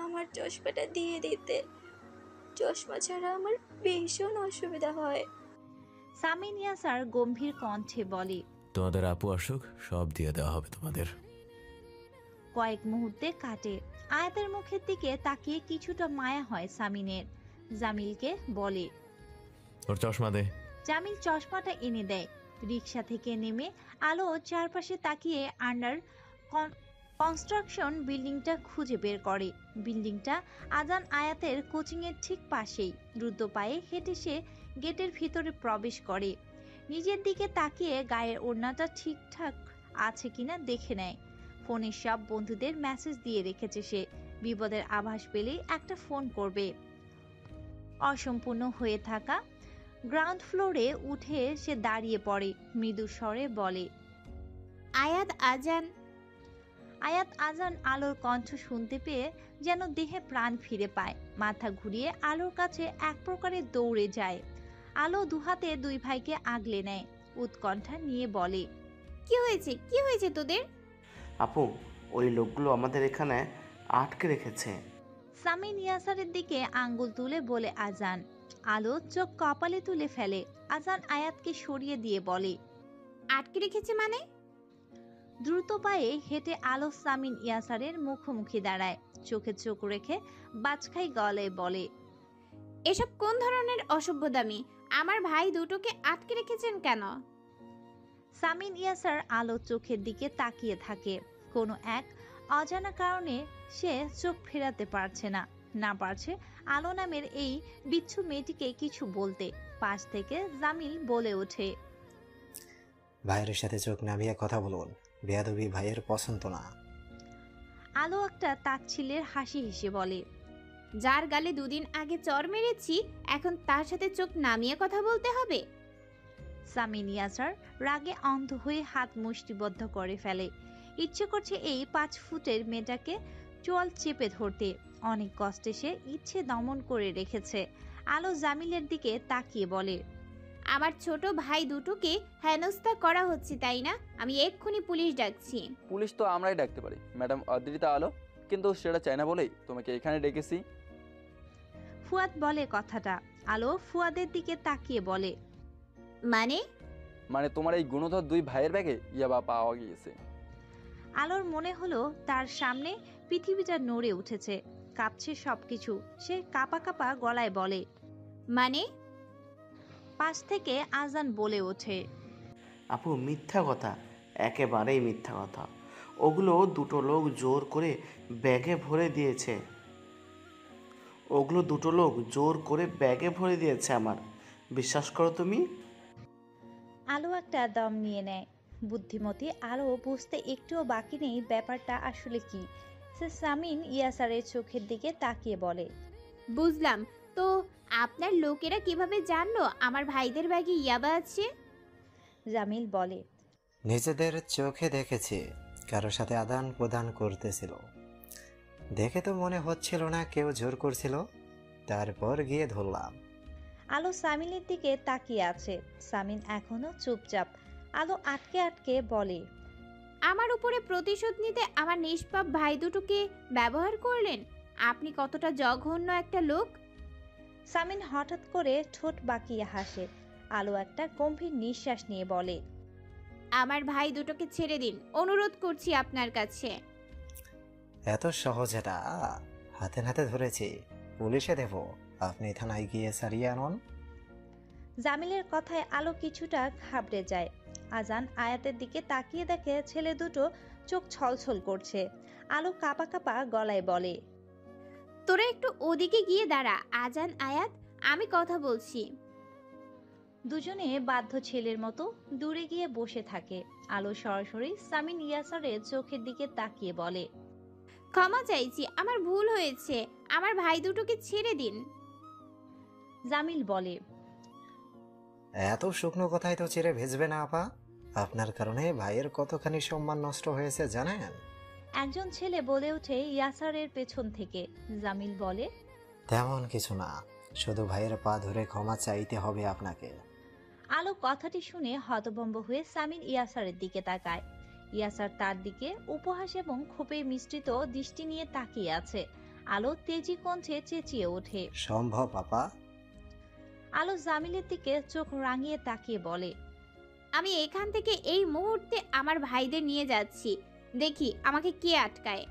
আমার চশমাটা দিয়ে দিতে। চশমা ছাড়া আমার ভীষণ অসুবিধা হয়। সামিন ইয়াসার গম্ভীর কণ্ঠে বলে, তোমাদের আপু আসুক, সব দিয়ে দেওয়া হবে তোমাদের। কয়েক মুহূর্তে কাটে। আয়াতের মুখের দিকে তাকিয়ে কিছুটা মায়া হয় সামিনের। জামিলকে বলে, ওর চশমা দে। জামিল চশমাটা এনে দেয়। রিকশা থেকে নেমে আলো চারপাশে তাকিয়ে আন্ডার কনস্ট্রাকশন বিল্ডিংটা খুঁজে বের করে। বিল্ডিংটা আজান আয়াতের কোচিংয়ের ঠিক পাশেই। দ্রুত পায়ে হেঁটে সে গেটের ভিতরে প্রবেশ করে। নিজের দিকে তাকিয়ে গায়ের ওড়নাটা ঠিকঠাক আছে কিনা দেখে নেয়। ফোনের সব বন্ধুদের মেসেজ দিয়ে রেখেছে সে। বিপদের আভাস পেলেই একটা ফোন করবে। অসম্পূর্ণ হয়ে থাকা গ্রাউন্ড ফ্লোরে উঠে সে দাঁড়িয়ে পড়ে। মৃদু স্বরে বলে, আয়াত আজান। আয়াত আজান আলোর কণ্ঠ শুনতে পেয়ে যেন দেহে প্রাণ ফিরে পায়। মাথা ঘুরিয়ে আলোর কাছে এক প্রকারে দৌড়ে যায়। আলো দুহাতে দুই ভাইকে আগলে নেয়। উৎকণ্ঠা নিয়ে বলে, কি হয়েছে, কি হয়েছে তোদের? আপু, ওই লোকগুলো আমাদের এখানে আটকে রেখেছে। সামিন ইয়াসারের দিকে আঙ্গুল তুলে বলে আজান। আলো চোখ কপালে তুলে ফেলে। আজান আয়াতকে সরিয়ে দিয়ে বলে, আটকে রেখেছে মানে? দ্রুত পায়ে হেঁটে আলো সামিন ইয়াসারের মুখোমুখি দাঁড়ায়। চোখে চোখ রেখে বাজখাই গলায় বলে, এসব কোন ধরনের অসভ্যতামি? আমার ভাই দুটোকে আটকে রেখেছেন কেন? সামিন ইয়াসার আলো চোখের দিকে তাকিয়ে থাকে। কোনো এক অজানা কারণে সে চোখ ফেরাতে পারছে না পারছে আলো নামের এই বিচ্ছু মেয়েটিকে কিছু বলতে। পাশ থেকে জামিল বলে ওঠে, ভাইয়ের সাথে চোখ নামিয়ে কথা বলুন, বেয়াদবি ভাইয়ের পছন্দ না। আলো একটা তাচ্ছিল্যের হাসি হেসে বলে, যার গালে 2 দিন আগে চর মেরেছি এখন তার সাথে চোখ নামিয়ে কথা বলতে হবে? সামিন ইয়াসার রাগে অন্ধ হয়ে হাত মুষ্টিবদ্ধ করে ফেলে। ইচ্ছে করছে এই 5 ফুটের মেয়েটাকে চোয়াল চেপে ধরতে। অনেক কষ্টে সে ইচ্ছে দমন করে রেখেছে। আলো জামিলের দিকে তাকিয়ে বলে, আমার ছোট ভাই দুটোকে হেনস্থা করা হচ্ছে তাই না? আমি এক্ষুনি পুলিশ ডাকছি। পুলিশ তো আমরাই ডাকতে পারি ম্যাডাম অদ্রিতা আলো, কিন্তু সেটা চাই না বলেই তোমাকে এখানে ডেকেছি। ফুয়াদ বলে কথাটা। আলো ফুয়াদের দিকে তাকিয়ে বলে, মানে তোমার এই গুণধর 2 ভাইয়ের ব্যাগে ইয়াবা পাওয়া গিয়েছে। আলোর মনে হলো তার সামনে পৃথিবীটা নড়ে উঠেছে, কাঁপছে সবকিছু। সে কাঁপা কাঁপা গলায় বলে, মানে? পাশ থেকে আজান বলে ওঠে, আপু, মিথ্যা কথা, একেবারেই মিথ্যা কথা। ওগুলো 2টো লোক জোর করে ব্যাগে ভরে দিয়েছে। আমার। বিশ্বাস করো তুমি? আলো একটা দম নিয়ে নেয়। বুদ্ধিমতী আলো বুঝতে একটুও বাকি নেই ব্যাপারটা আসলে কি। সে সামিন ইয়াসারের চোখের দিকে তাকিয়ে বলে, বুঝলাম। তো আপনার লোকেরা কিভাবে জানলো আমার ভাইদের ব্যাগে ইয়াবা আছে? জামিল বলে, নিজেদের চোখে দেখেছি, কারোর সাথে আদান প্রদান করতেছিল। দেখে তো মনে হচ্ছিল না কেউ জোর করছিল, তারপর গিয়ে ধরলাম। আলো সামিনের দিকে তাকিয়ে আছে। সামিন এখনো চুপচাপ। আলো আটকে আটকে বলে, আমার উপরে প্রতিশোধ নিতে আমার নিষ্পাপ ভাই দুটোকে ব্যবহার করলেন। আপনি কতটা জঘন্য একটা লোক। সামিন হঠাৎ করে ঠোঁট বাঁকিয়ে হাসে। আলো একটা গম্ভীর নিঃশ্বাস নিয়ে বলে, আমার ভাই দুটোকে ছেড়ে দিন, অনুরোধ করছি আপনার কাছে। এত সহজ এটা? হাতে নাতে ধরেছি, পুলিশে দেব, আপনি থানায় গিয়ে সারিয়ে আনুন। জামিলের কথায় আলো কিছুটা ঘাবড়ে যায়। আজান আয়াতের দিকে তাকিয়ে দেখে ছেলে দুটো চোখ ছলছল করছে। আলো কাঁপা কাঁপা গলায় বলে, তোরা একটু ওদিকে গিয়ে দাঁড়া। আজান, আয়াত, আমি কথা বলছি। দুজনে বাধ্য ছেলের মতো দূরে গিয়ে বসে থাকে। আলো সরাসরি সামিন ইয়াসারের চোখের দিকে তাকিয়ে বলে, ক্ষমা চাইছি, আমার ভুল হয়েছে, আমার ভাই দুটোকে ছেড়ে দিন। জামিল বলে, এত শুকনো কথাই তো চিরে ভেজবে না আপা। আপনার কারণে ভাইয়ের কতখানি সম্মান নষ্ট হয়েছে জানেন? একজন ছেলে বলে ওঠে ইয়াসারের পেছন থেকে। জামিল বলে, তেমন কিছু না, শুধু ভাইয়ের পা ধরে ক্ষমা চাইতে হবে আপনাকে। আলো কথাটি শুনে হতভম্ব হয়ে সামিন ইয়াসারের দিকে তাকায়। ইয়াসার তার দিকে উপহাস এবং ক্ষোভে মিশ্রিত দৃষ্টি নিয়ে তাকিয়ে আছে। আলো তেজি কণ্ঠে চেঁচিয়ে ওঠে, সম্ভব আপা? আলো জামিলের দিকে চোখ রাঙিয়ে তাকিয়ে বলে, আমি এখান থেকে এই মুহূর্তে আমার ভাইদের নিয়ে যাচ্ছি, দেখি আমাকে কে আটকায়।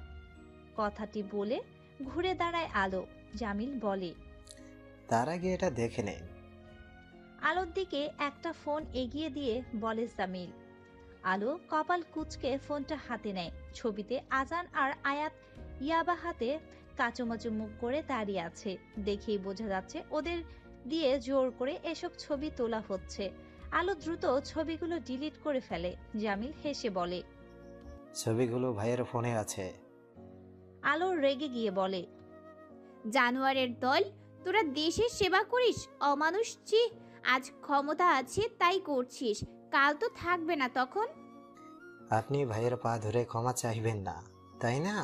কথাটি বলে ঘুরে দাঁড়ায় আলো। জামিল বলে, তার আগে এটা দেখে নেন। আলোর দিকে একটা ফোন এগিয়ে দিয়ে বলে জামিল। আলো কপাল কুঁচকে ফোনটা হাতে নেয়। ছবিতে আজান আর আয়াত ইয়াবা হাতে কাচুমাচু মুখ করে দাঁড়িয়ে আছে। দেখেই বোঝা যাচ্ছে ওদের দিয়ে জোর করে এসব ছবি তোলা হচ্ছে। আলো দ্রুত ছবিগুলো ডিলিট করে ফেলে। জামিল হেসে বলে, ছবিগুলো ভাইয়ের ফোনে আছে। আলো রেগে গিয়ে বলে, জানোয়ারের দল, তোরা দেশের সেবা করিস, অমানুষ। ছি, আজ ক্ষমতা আছে তাই করছিস, কাল তো থাকবে না তখন। আপনি ভাইয়ের পা ধরে ক্ষমা চাইবেন না, তাই না?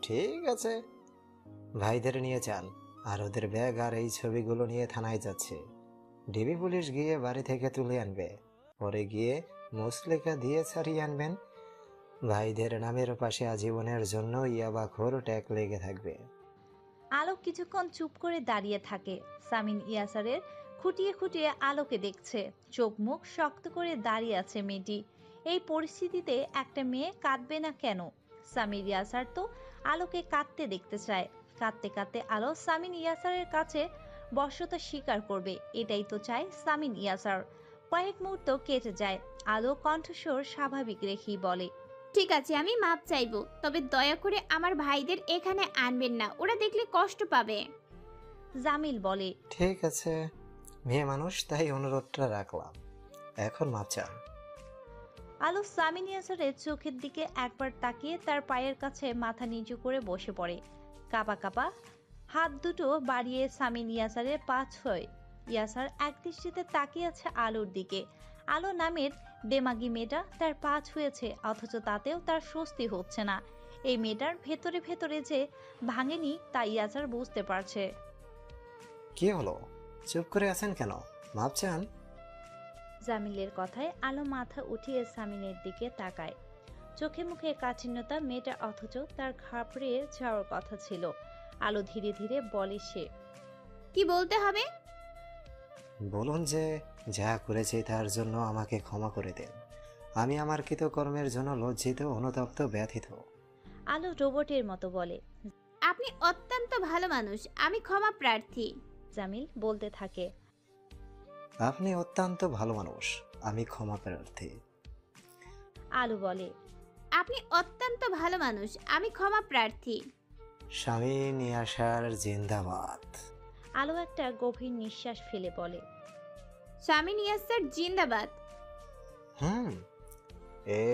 ঠিক আছে, ভাইদের নিয়ে যান। আর ওদের ব্যাগ আর এই ছবিগুলো নিয়ে থানায় যাচ্ছে। ডিবি পুলিশ গিয়ে বাড়ি থেকে তুলে আনবে, পরে গিয়ে মুসলেখা দিয়ে ছাড়িয়ে আনবেন। ভাইদের নামের পাশে আজীবনের জন্য ইয়াবাখোর ট্যাগ লেগে থাকবে। আলো কিছুক্ষণ চুপ করে দাঁড়িয়ে থাকে। সামিন ইয়াসারের খুঁটিয়ে খুঁটিয়ে আলোকে দেখছে। চোখ মুখ শক্ত করে দাঁড়িয়ে আছে মেয়েটি। এই পরিস্থিতিতে একটা মেয়ে কাঁদবে না কেন? সামিন ইয়াসার তো আলোকে কাঁদতে দেখতে চায়। কাঁদতে কাঁদতে আলো সামিন ইয়াসারের কাছে বশ্যতা স্বীকার করবে, এটাই তো চায় সামিন ইয়াসার। কয়েক মুহূর্ত কেটে যায়। আলো কণ্ঠস্বর স্বাভাবিক রেখেই বলে, ঠিক আছে, আমি মাপ চাইবো, তবে দয়া করে আমার ভাইদের এখানে আনবেন না, ওরা দেখলে কষ্ট পাবে। জামিল বলে, ঠিক আছে, মেয়ে মানুষ তাই অনুরোধটা রাখলাম, এখন মাপ চান। আলো সামিন ইয়াসারের চোখের দিকে একবার তাকিয়ে তার পায়ের কাছে মাথা নিচু করে বসে পড়ে। কাঁপা কাঁপা হাত দুটো বাড়িয়ে সামিন ইয়াসারের পা ছয়। ইয়াসার একদৃষ্টিতে তাকিয়ে আছে আলোর দিকে। আলো নামের দেমাগি মেয়েটা তার পা ছুঁয়েছে, অথচ তাতেও তার স্বস্তি হচ্ছে না। এই মেয়েটার ভেতরে ভেতরে যে ভাঙেনি তা ইয়াসার বুঝতে পারছে। কি হলো, চুপ করে আছেন কেন? মাপ চান। জামিলের কথায় আলো মাথা উঠিয়ে সামিনের দিকে তাকায়। চোখে মুখে কাঠিন্যতা মেয়েটা, অথচ তার ঘাবড়ে যাওয়ার কথা ছিল। আলো ধীরে ধীরে বলে, সে কি বলতে হবে? বলুন যে যা করেছি তার জন্য আমাকে ক্ষমা করে দেন। আমি আমার কৃতকর্মের জন্য লজ্জিত, অনুতপ্ত, ব্যথিত। আলো রোবটের মতো বলে, আপনি অত্যন্ত ভালো মানুষ, আমি ক্ষমা প্রার্থী। জামিল বলতে থাকে, আপনি অত্যন্ত ভালো মানুষ, আমি ক্ষমা প্রার্থী। আলো বলে, আপনি অত্যন্ত ভালো মানুষ, আমি ক্ষমা প্রার্থী। শামিন ইয়াসার জিন্দাবাদ। আলো একটা গভীর নিঃশ্বাস ফেলে বলে, সামিন ইয়াসার জিন্দাবাদ।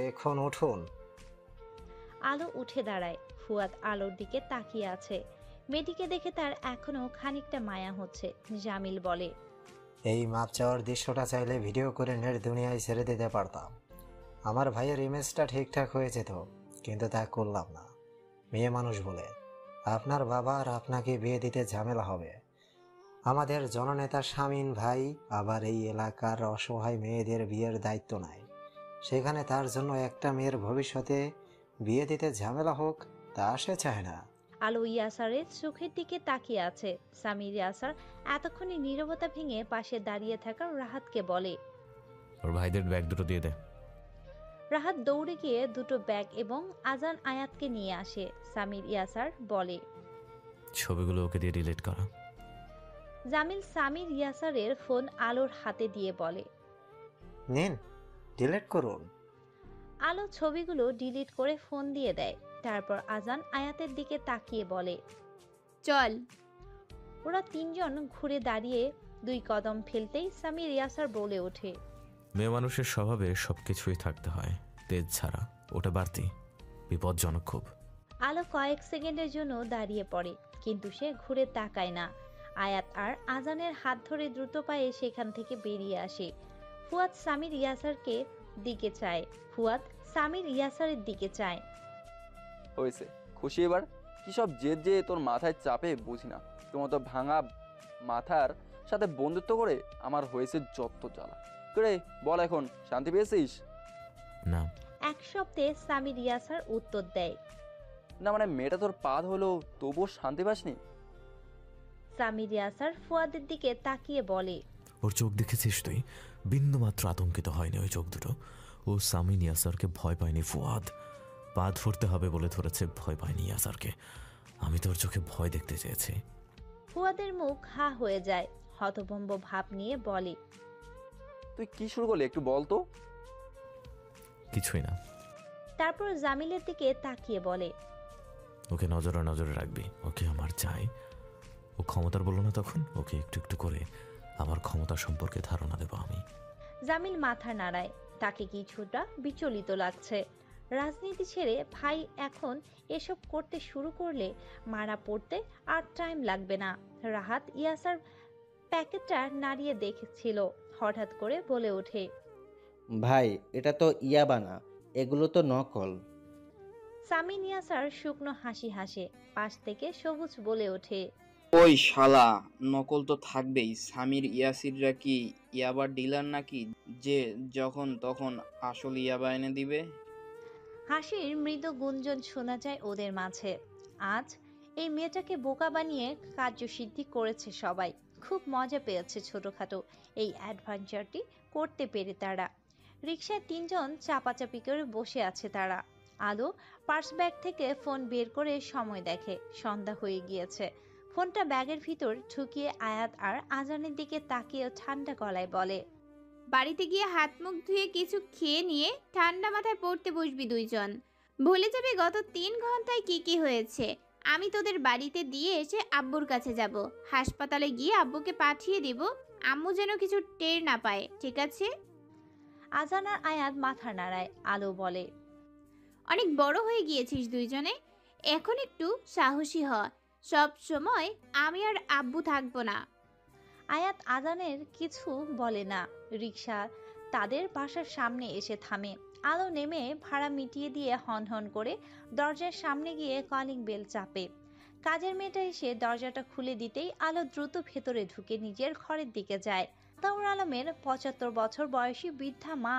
এখন উঠুন। আলো উঠে দাঁড়ায়। ফুয়াদ আলোর দিকে তাকিয়ে আছে। মেয়েটিকে দেখে তার এখনো খানিকটা মায়া হচ্ছে। জামিল বলে, এই মাপ চাওয়ার দৃশ্যটা চাইলে ভিডিও করে নেট দুনিয়ায় ছেড়ে দিতে পারতাম। আমার ভাইয়ের ইমেজটা ঠিকঠাক হয়ে যেত, কিন্তু তা করলাম না। মেয়ে মানুষ বলে আপনার বাবা আর আপনাকে বিয়ে দিতে ঝামেলা হবে। আমাদের জননেতা শামীম ভাই আবার এই এলাকার অসহায় মেয়েদের বিয়ের দায়িত্ব নেয়। সেখানে তার জন্য একটা মেয়ের ভবিষ্যতে বিয়ে দিতে ঝামেলা হোক, তা সে চায় না। আলো ইয়াসারের চোখের দিকে তাকিয়ে আছে। সামির ইয়াসার এতক্ষণে নীরবতা ভেঙে পাশে দাঁড়িয়ে থাকা রাহাতকে বলে, ওর ভাইদের ব্যাগ দুটো দিয়ে দে। রাহাত দৌড়ে গিয়ে দুটো ব্যাগ এবং আজান আয়াতকে নিয়ে আসে। সামির ইয়াসার বলে, ছবিগুলো ওকে দিয়ে ডিলিট করা। জামিল সামির ইয়াসারের ফোন আলোর হাতে দিয়ে বলে, নিন, ডিলিট করুন। আলো ছবিগুলো ডিলিট করে ফোন দিয়ে দেয়। তারপর আজান আয়াতের দিকে তাকিয়ে বলে, চল। ওরা তিনজন ঘুরে দাঁড়িয়ে 2 কদম ফেলতেই সামির ইয়াসার বলে ওঠে, মেয়ে মানুষের স্বভাবে সবকিছুই থাকতে হয়, তেজ ছাড়া। ওটা বাড়তি বিপজ্জনক খুব। আলো কয়েক সেকেন্ডের জন্য দাঁড়িয়ে পড়ে, কিন্তু সে ঘুরে তাকায় না। আয়াত আর আজানের হাত ধরে দ্রুত পায়ে সেখান থেকে বেরিয়ে আসে। ফুয়াদ সামির ইয়াসারকে দিকে চায়। ফুয়াদ সামির ইয়াসারের দিকে চায়। হয়েছে খুশি এবার? কি সব জেদ যে তোর মাথায় চাপে বুঝি না। তোমার তো ভাঙা মাথার সাথে বন্ধুত্ব করে আমার হয়েছে যত জ্বালা। করে বল, এখন শান্তি পেয়েছিস? না। এক শব্দে সামির ইয়াসার উত্তর দেয়, না মানে মেয়েটা তোর পা হলো তবুও শান্তি পাসনি? সামির ইয়াসার ফুয়াদের দিকে তাকিয়ে বলে, ওর চোখ দেখেছিস তুই? বিন্দুমাত্র আতঙ্কিত হয়নি ওই চোখ দুটো। ও সামিন ইয়াসারকে ভয় পায়নি ফুয়াদ। পা ধরতে হবে বলে ধরেছে, ভয় পায়নি ইয়াসারকে। আমি তোর চোখে ভয় দেখতে চেয়েছি। ফুয়াদের মুখ হা হয়ে যায়। হতভম্ব ভাব নিয়ে বলে, তুই কি শুরু করলি একটু বল তো। কিছুই না। তারপর জামিলের দিকে তাকিয়ে বলে, ওকে নজরে নজরে রাখবি, ওকে আমার চাই। ও ক্ষমতার বললো না তখন, ওকে একটু একটু করে আমার ক্ষমতা সম্পর্কে ধারণা দেব আমি। জামিল মাথা নাড়ায়। তাকে কিছুটা বিচলিত লাগছে। রাজনীতি ছেড়ে ভাই এখন এসব করতে শুরু করলে মারা পড়তে আর টাইম লাগবে না। রাহাত ইয়াসার প্যাকেটটা নাড়িয়ে দেখছিল। হঠাৎ করে বলে ওঠে, ভাই এটা তো ইয়াবা না, এগুলো তো নকল। সামিন ইয়াসার শুকনো হাসি হাসে। পাশ থেকে সবুজ বলে ওঠে, ওই শালা, নকল তো থাকবেই। সামির ইয়াসিররা কি ইয়াবার ডিলার নাকি যে যখন তখন আসল ইয়াবা এনে দিবে? হাসির মৃদু গুঞ্জন শোনা যায় ওদের মাঝে। আজ এই মেয়েটাকে বোকা বানিয়ে কার্যসিদ্ধি করেছে সবাই। খুব মজা পেয়েছে ছোটখাটো এই অ্যাডভেঞ্চারটি করতে পেরে তারা। রিকশায় 3 জন চাপাচাপি করে বসে আছে তারা। আলো পার্স ব্যাগ থেকে ফোন বের করে সময় দেখে। সন্ধ্যা হয়ে গিয়েছে। ফোনটা ব্যাগের ভিতর ঢুকিয়ে আয়াত আর আজানের দিকে তাকিয়ে ঠান্ডা গলায় বলে, বাড়িতে গিয়ে হাত মুখ ধুয়ে কিছু খেয়ে নিয়ে ঠান্ডা মাথায় পড়তে বসবি 2 জন। ভুলে যাবি গত 3 ঘন্টায় কি কি হয়েছে। আমি তোদের বাড়িতে দিয়ে এসে আব্বুর কাছে যাব। হাসপাতালে গিয়ে আব্বুকে পাঠিয়ে দিব। আম্মু যেন কিছু টের না পায়, ঠিক আছে? আজান আর আয়াত মাথা নাড়ায়। আলো বলে, অনেক বড় হয়ে গিয়েছিস 2 জনে, এখন একটু সাহসী হ। সব সময় আমি আর আব্বু থাকবো না। আয়াত আজানের কিছু বলে না। রিকশা তাদের বাসার সামনে এসে থামে। আলো নেমে ভাড়া মিটিয়ে দিয়ে হনহন করে দরজার সামনে গিয়ে কলিং বেল চাপে। কাজের মেয়েটা এসে দরজাটা খুলে দিতেই আলো দ্রুত ভেতরে ঢুকে নিজের ঘরের দিকে যায়। আতাউর আলমের 75 বছর বয়সী বৃদ্ধা মা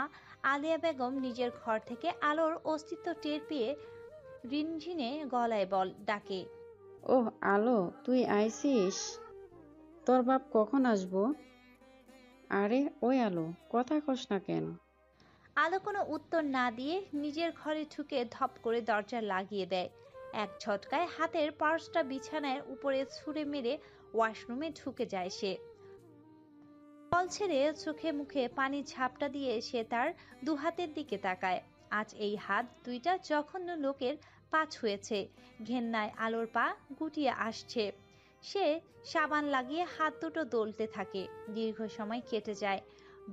আলিয়া বেগম নিজের ঘর থেকে আলোর অস্তিত্ব টের পেয়ে রিনঝিনে গলায় ডাকে, ওহ আলো, তুই আইছিস? তোর বাপ কখন আসবো? আরে ওই আলো, কথা কস না কেন? আলো কোনো উত্তর না দিয়ে নিজের ঘরে ঢুকে ধপ করে দরজা লাগিয়ে দেয়। এক ঝটকায় হাতের পার্সটা বিছানার উপরে ছুঁড়ে মেরে ওয়াশরুমে ঢুকে যায় সে। জল ছেড়ে চোখে মুখে পানি ঝাপটা দিয়ে সে তার 2 হাতের দিকে তাকায়। আজ এই হাত 2টা জঘন্য লোকের পা ছুঁয়েছে। ঘেন্নায় আলোর পা গুটিয়ে আসছে। সে সাবান লাগিয়ে হাত দুটো দলতে থাকে। দীর্ঘ সময় কেটে যায়।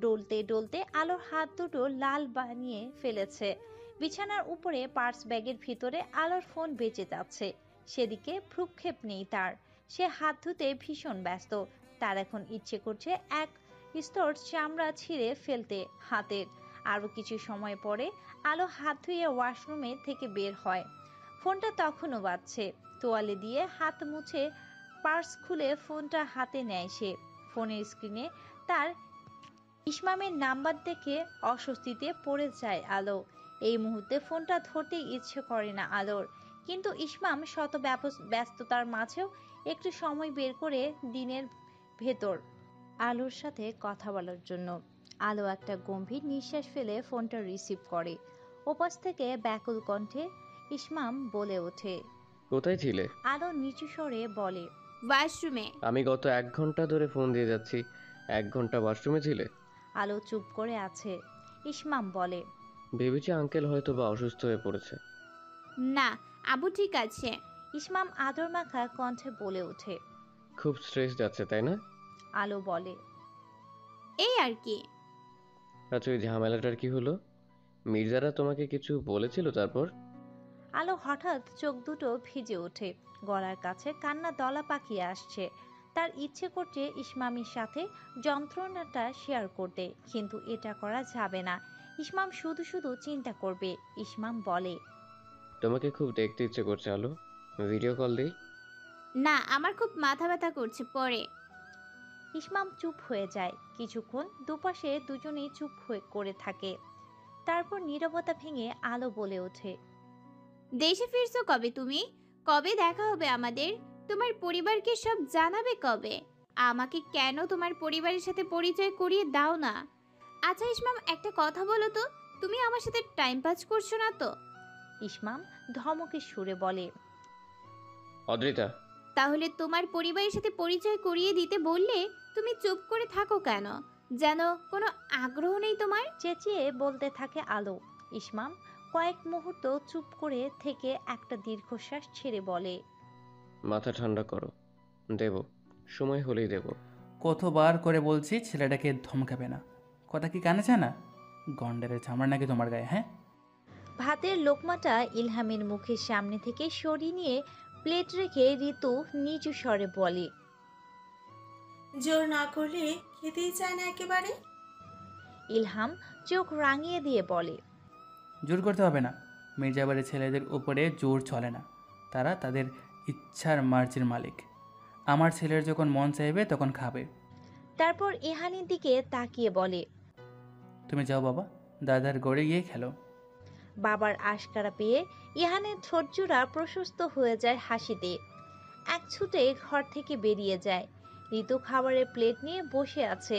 ডলতে ডলতে আলোর হাত দুটো লাল বানিয়ে ফেলেছে। বিছানার উপরে পার্স ব্যাগের ভিতরে আলোর ফোন বেঁচে যাচ্ছে, সেদিকে ভ্রুক্ষেপ নেই তার। সে হাত ধুতে ভীষণ ব্যস্ত। তার এখন ইচ্ছে করছে এক স্তর চামড়া ছিঁড়ে ফেলতে হাতের। আরো কিছু সময় পরে আলো হাত ধুয়ে ওয়াশরুমে থেকে বের হয়। ফোনটা তখনও বাজছে। তোয়ালে দিয়ে হাত মুছে পার্স খুলে ফোনটা হাতে নেয় সে। ফোনের স্ক্রিনে তার ইসমামের নাম্বার দেখে অস্বস্তিতে পড়ে যায় আলো। এই মুহূর্তে ফোনটা ধরতে ইচ্ছে করে না আলোর, কিন্তু ইসমাম শত ব্যস্ততার মাঝেও একটু সময় বের করে দিনের ভেতর আলোর সাথে কথা বলার জন্য। আলো একটা গম্ভীর নিঃশ্বাস ফেলে ফোনটা রিসিভ করে। ওপাশ থেকে ব্যাকুল কণ্ঠে ইসমাম বলে ওঠে, কোথায় ছিলে? আলো নিচু স্বরে বলে, ওয়াশরুমে। আমি গত 1 ঘন্টা ধরে ফোন দিয়ে যাচ্ছি। 1 ঘন্টা ওয়াশরুমে ছিলে? আলো চুপ করে আছে। ইসমাম বলে, ভেবেছি আঙ্কেল হয়তো বা অসুস্থ হয়ে পড়েছে। না, আবু ঠিক আছে। ইসমাম আদর মাখা কণ্ঠে বলে ওঠে। খুব স্ট্রেস যাচ্ছে তাই না? আলো বলে, এই আর কি। আচ্ছা, ওই ঝামেলাটার কি হলো? মির্জারা তোমাকে কিছু বলেছিল তারপর? আলো হঠাৎ চোখ দুটো ভিজে ওঠে, গলার কাছে কান্না দলা পাকিয়ে আসছে। তার ইচ্ছে করছে ইসমামের সাথে যন্ত্রণাটা শেয়ার করতে, কিন্তু এটা করা যাবে না। ইসমাম শুধু শুধু চিন্তা করবে। ইসমাম বলে, তোমাকে খুব দেখতে ইচ্ছে করছে আলো, ভিডিও কল দেই? না, আমার খুব মাথা ব্যথা করছে, পরে। ইসমাম চুপ হয়ে যায়। কিছুক্ষণ দুপাশে দুজনেই চুপ হয়ে করে থাকে। তারপর নীরবতা ভেঙে আলো বলে ওঠে, দেশে ফিরছো কবে তুমি? কবে দেখা হবে আমাদের? তোমার পরিবারকে সব জানাবে কবে? আমাকে কেন তোমার পরিবারের সাথে পরিচয় করিয়ে দাও না? আচ্ছা ইসমাম, একটা কথা বলো তো, তুমি আমার সাথে টাইম পাস করছো না তো? ইসমাম ধমকের সুরে বলে, অদ্রিতা, তাহলে তোমার পরিবারের সাথে পরিচয় করিয়ে দিতে বললে তুমি চুপ করে থাকো কেন? যেন কোনো আগ্রহ নেই তোমার? চেঁচিয়ে বলতে থাকে আলো। ইসমাম কয়েক মুহূর্ত চুপ করে থেকে একটা দীর্ঘশ্বাস ছেড়ে বলে, মাথা ঠান্ডা করো, দেব, সময় হলেই দেব। কতবার করে বলছি ছেলেটাকে ধমকাবে না, কথা কি কানে চায় না? গন্ডারের চামড়া নাকি তোমার গায়ে? হ্যাঁ। ভাতের লোকমাটা ইলহামের মুখের সামনে থেকে সরিয়ে নিয়ে প্লেট রেখে ঋতু নিচু স্বরে বলে, জোর না করলে খেতেই চায় না একেবারে। ইলহাম চোখ রাঙিয়ে দিয়ে বলে, জোর করতে হবে না, মির্জাবাড়ির ছেলেদের উপরে জোর চলে না, তারা তাদের ইচ্ছার মার্জির মালিক। আমার ছেলের যখন মন চাইবে তখন খাবে। তারপর ইহানের দিকে তাকিয়ে বলে, তুমি যাও বাবা, দাদার গড়ে গিয়ে খেলো। বাবার আশকারা পেয়ে ইহানের ঠোঁটজোড়া প্রশস্ত হয়ে যায় হাসিতে। এক ছুটে ঘর থেকে বেরিয়ে যায়। ঋতু খাবারের প্লেট নিয়ে বসে আছে।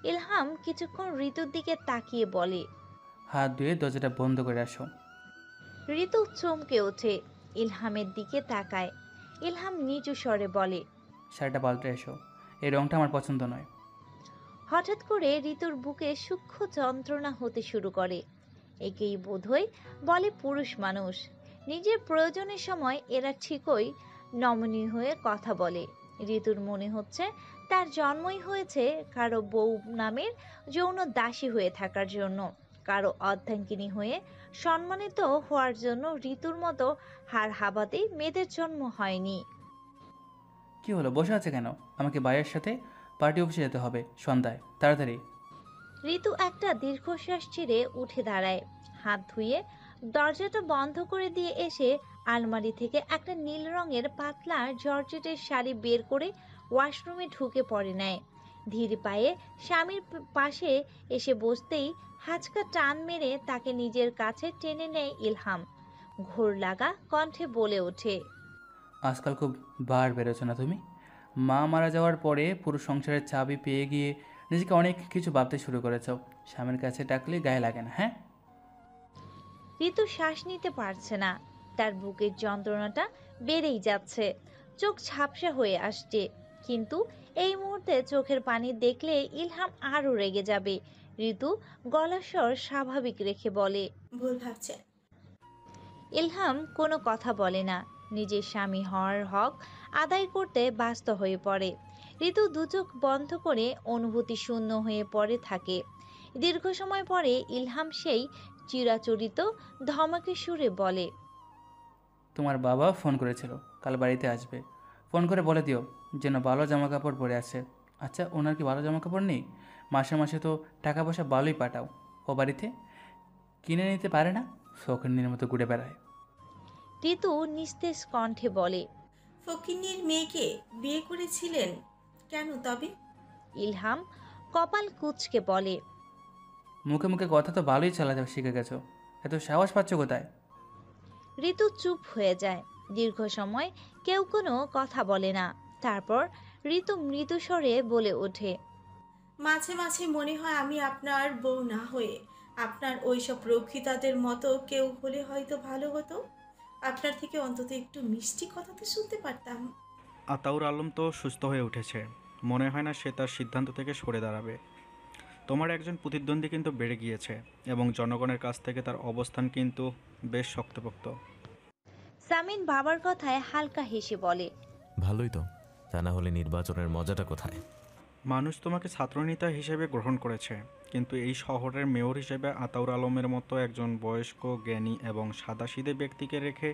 ইলহাম কিছুক্ষণ ঋতুর দিকে তাকিয়ে বলে, হাত ধুয়ে দরজাটা বন্ধ করে আসো। ঋতু চমকে ওঠে, ইলহামের দিকে তাকায়। ইলহাম নিচু স্বরে বলে, শাড়িটা পাল্টে এসো, এই রংটা আমার পছন্দ নয়। হঠাৎ করে ঋতুর বুকে সূক্ষ্ম যন্ত্রণা হতে শুরু করে। একেই বোধহয় বলে পুরুষ মানুষ। নিজের প্রয়োজনের সময় এরা ঠিকই নমনীয় হয়ে কথা বলে। ঋতুর মনে হচ্ছে তার জন্মই হয়েছে কারো বউ নামের যৌন দাসী হয়ে থাকার জন্য, কারো অর্ধাঙ্গিনী হয়ে সম্মানিত হওয়ার জন্য। ঋতুর মতো হাড় হাবাতে মেয়েদের জন্ম হয়নি। কি হলো, বসে আছে কেন? আমাকে ভাইয়ের সাথে পার্টি অফিসে যেতে হবে সন্ধ্যায়, তাড়াতাড়ি। ঋতু একটা দীর্ঘশ্বাস ছেড়ে উঠে দাঁড়ায়। হাত ধুয়ে দরজাটা বন্ধ করে দিয়ে এসে আলমারি থেকে একটা নীল রঙের পাতলা জর্জেটের শাড়ি বের করে ওয়াশরুমে ঢুকে পড়ে নেয়। ধীর পায়ে স্বামীর পাশে এসে বসতেই হাঁচকা টান মেরে তাকে নিজের কাছে টেনে নেয় ইলহাম। ঘোর লাগা কণ্ঠে বলে ওঠে, আজকাল খুব বার বেরোছো না তুমি? মা মারা যাওয়ার পরে পুরো সংসারের চাবি পেয়ে গিয়ে নিজেকে অনেক কিছু ভাবতে শুরু করেছ। স্বামীর কাছে ডাকলে গায়ে লাগে না? হ্যাঁ। ঋতু শ্বাস নিতে পারছে না। তার বুকের যন্ত্রণাটা বেড়েই যাচ্ছে, চোখ ঝাপসা হয়ে আসছে। কিন্তু এই মুহূর্তে চোখের পানি দেখলে ইলহাম আরো রেগে যাবে। ঋতু গলার স্বর স্বাভাবিক রেখে বলে, ভুল ভাবছে। ইলহাম কোনো কথা বলে না। নিজের স্বামী হওয়ার হক আদায় করতে ব্যস্ত হয়ে পড়ে। ঋতু দুচোখ বন্ধ করে অনুভূতি শূন্য হয়ে পড়ে থাকে। দীর্ঘ সময় পরে ইলহাম সেই চিরাচরিত ধমকে সুরে বলে, তোমার বাবা ফোন করেছিল, কাল বাড়িতে আসবে। ফোন করে বলে দিও যেন ভালো জামা কাপড় পরে আসে। আচ্ছা, ওনার কি ভালো জামা কাপড় নেই? মাসে মাসে তো টাকা পয়সা ভালোই পাঠাও, ও বাড়িতে কিনে নিতে পারে না? শৌখিনীর মতো ঘুরে বেড়ায়। ঋতু নিস্তেজ কণ্ঠে বলে, ফকিন্নির মেয়েকে বিয়ে করেছিলেন কেন তবে? ইলহাম কপাল কুঁচকে বলে, মুখে মুখে কথা তো ভালোই চালাতে শিখে গেছো, এত সাহস পাচ্ছ কোথায়? ঋতু চুপ হয়ে যায়। দীর্ঘ সময় কেউ কোনো কথা বলে না। তারপর ঋতু মৃদু স্বরে বলে ওঠে, মাঝে মাঝে মনে হয় আমি আপনার বউ না হয়ে আপনার ওইসব রক্ষিতাদের মতো কেউ হলে হয়তো ভালো হতো। আপনার থেকে অন্তত একটু মিষ্টি কথা তো শুনতে পারতাম। আতাউর আলম তো সুস্থ হয়ে উঠেছে, মনে হয় না সে তার সিদ্ধান্ত থেকে সরে দাঁড়াবে। তোমার একজন প্রতিদ্বন্দ্বী কিন্তু বেড়ে গিয়েছে এবং জনগণের কাছ থেকে তার অবস্থান কিন্তু বেশ শক্তপোক্ত। সামিন বাবার কথায় হালকা হেসে বলে, ভালোই তো, তা না হলে নির্বাচনের মজাটা কোথায়? মানুষ তোমাকে ছাত্রনেতা হিসেবে গ্রহণ করেছে, কিন্তু এই শহরের মেয়র হিসেবে আতাউর আলমের মতো একজন বয়স্ক, জ্ঞানী এবং সাদাসিধে ব্যক্তিকে রেখে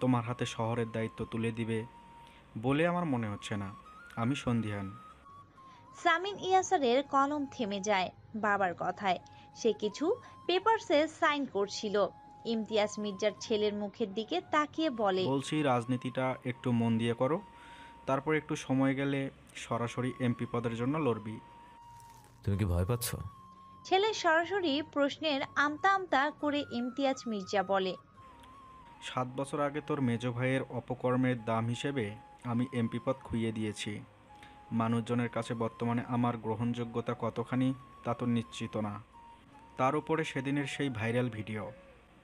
তোমার হাতে শহরের দায়িত্ব তুলে দিবে বলে আমার মনে হচ্ছে না। আমি সন্দিহান। সামিন ইয়াসারের কলম থেমে যায় বাবার কথায়। সে কিছু পেপারসে সাইন করছিল। ইমতিয়াজ মির্জার ছেলের মুখের দিকে তাকিয়ে বলে, বলছি রাজনীতিটা একটু মন দিয়ে করো, তারপর একটু সময় গেলে সরাসরি এমপি পদের জন্য লড়বি। তুমি কি ভয় পাচ্ছ? ছেলের সরাসরি প্রশ্নের আমতা আমতা করে ইমতিয়াজ মির্জা বলে, 7 বছর আগে তোর মেজ ভাইয়ের অপকর্মের দাম হিসেবে আমি এমপি পদ খুইয়ে দিয়েছি। মানুষজনের কাছে বর্তমানে আমার গ্রহণযোগ্যতা কতখানি তা তো নিশ্চিত না। তার উপরে সেদিনের সেই ভাইরাল ভিডিও,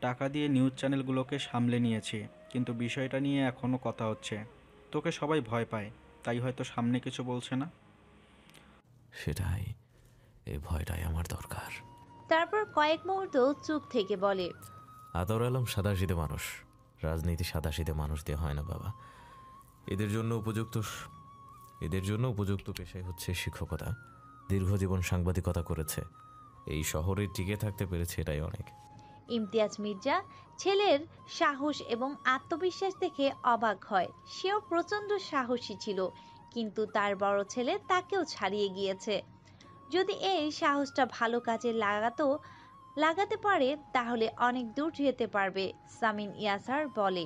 টাকা দিয়ে নিউজ চ্যানেলগুলোকে সামলে নিয়েছি, কিন্তু বিষয়টা নিয়ে এখনও কথা হচ্ছে। তোকে সবাই ভয় পায়, তাই হয়তো সামনে কিছু বলছে না। সেটাই, এই ভয়টাই আমার দরকার। তারপর কয়েক মুহূর্ত চুপ থেকে বলে, আতাউর আলম সাদাসিধে মানুষ, রাজনীতি সাদাসিধে মানুষ দিয়ে হয় না বাবা। এদের জন্য উপযুক্ত পেশাই হচ্ছে শিক্ষকতা। দীর্ঘজীবন সাংবাদিকতা করেছে, এই শহরে টিকে থাকতে পেরেছে, এটাই অনেক। ইমতিয়াজ মির্জা ছেলের সাহস এবং আত্মবিশ্বাস দেখে অবাক হয়। সেও প্রচণ্ড সাহসী ছিল, কিন্তু তার বড় ছেলে তাকেও ছাড়িয়ে গিয়েছে। যদি এই সাহসটা ভালো কাজে লাগাতে পারে তাহলে অনেক দূর যেতে পারবে। সামিন ইয়াসার বলে,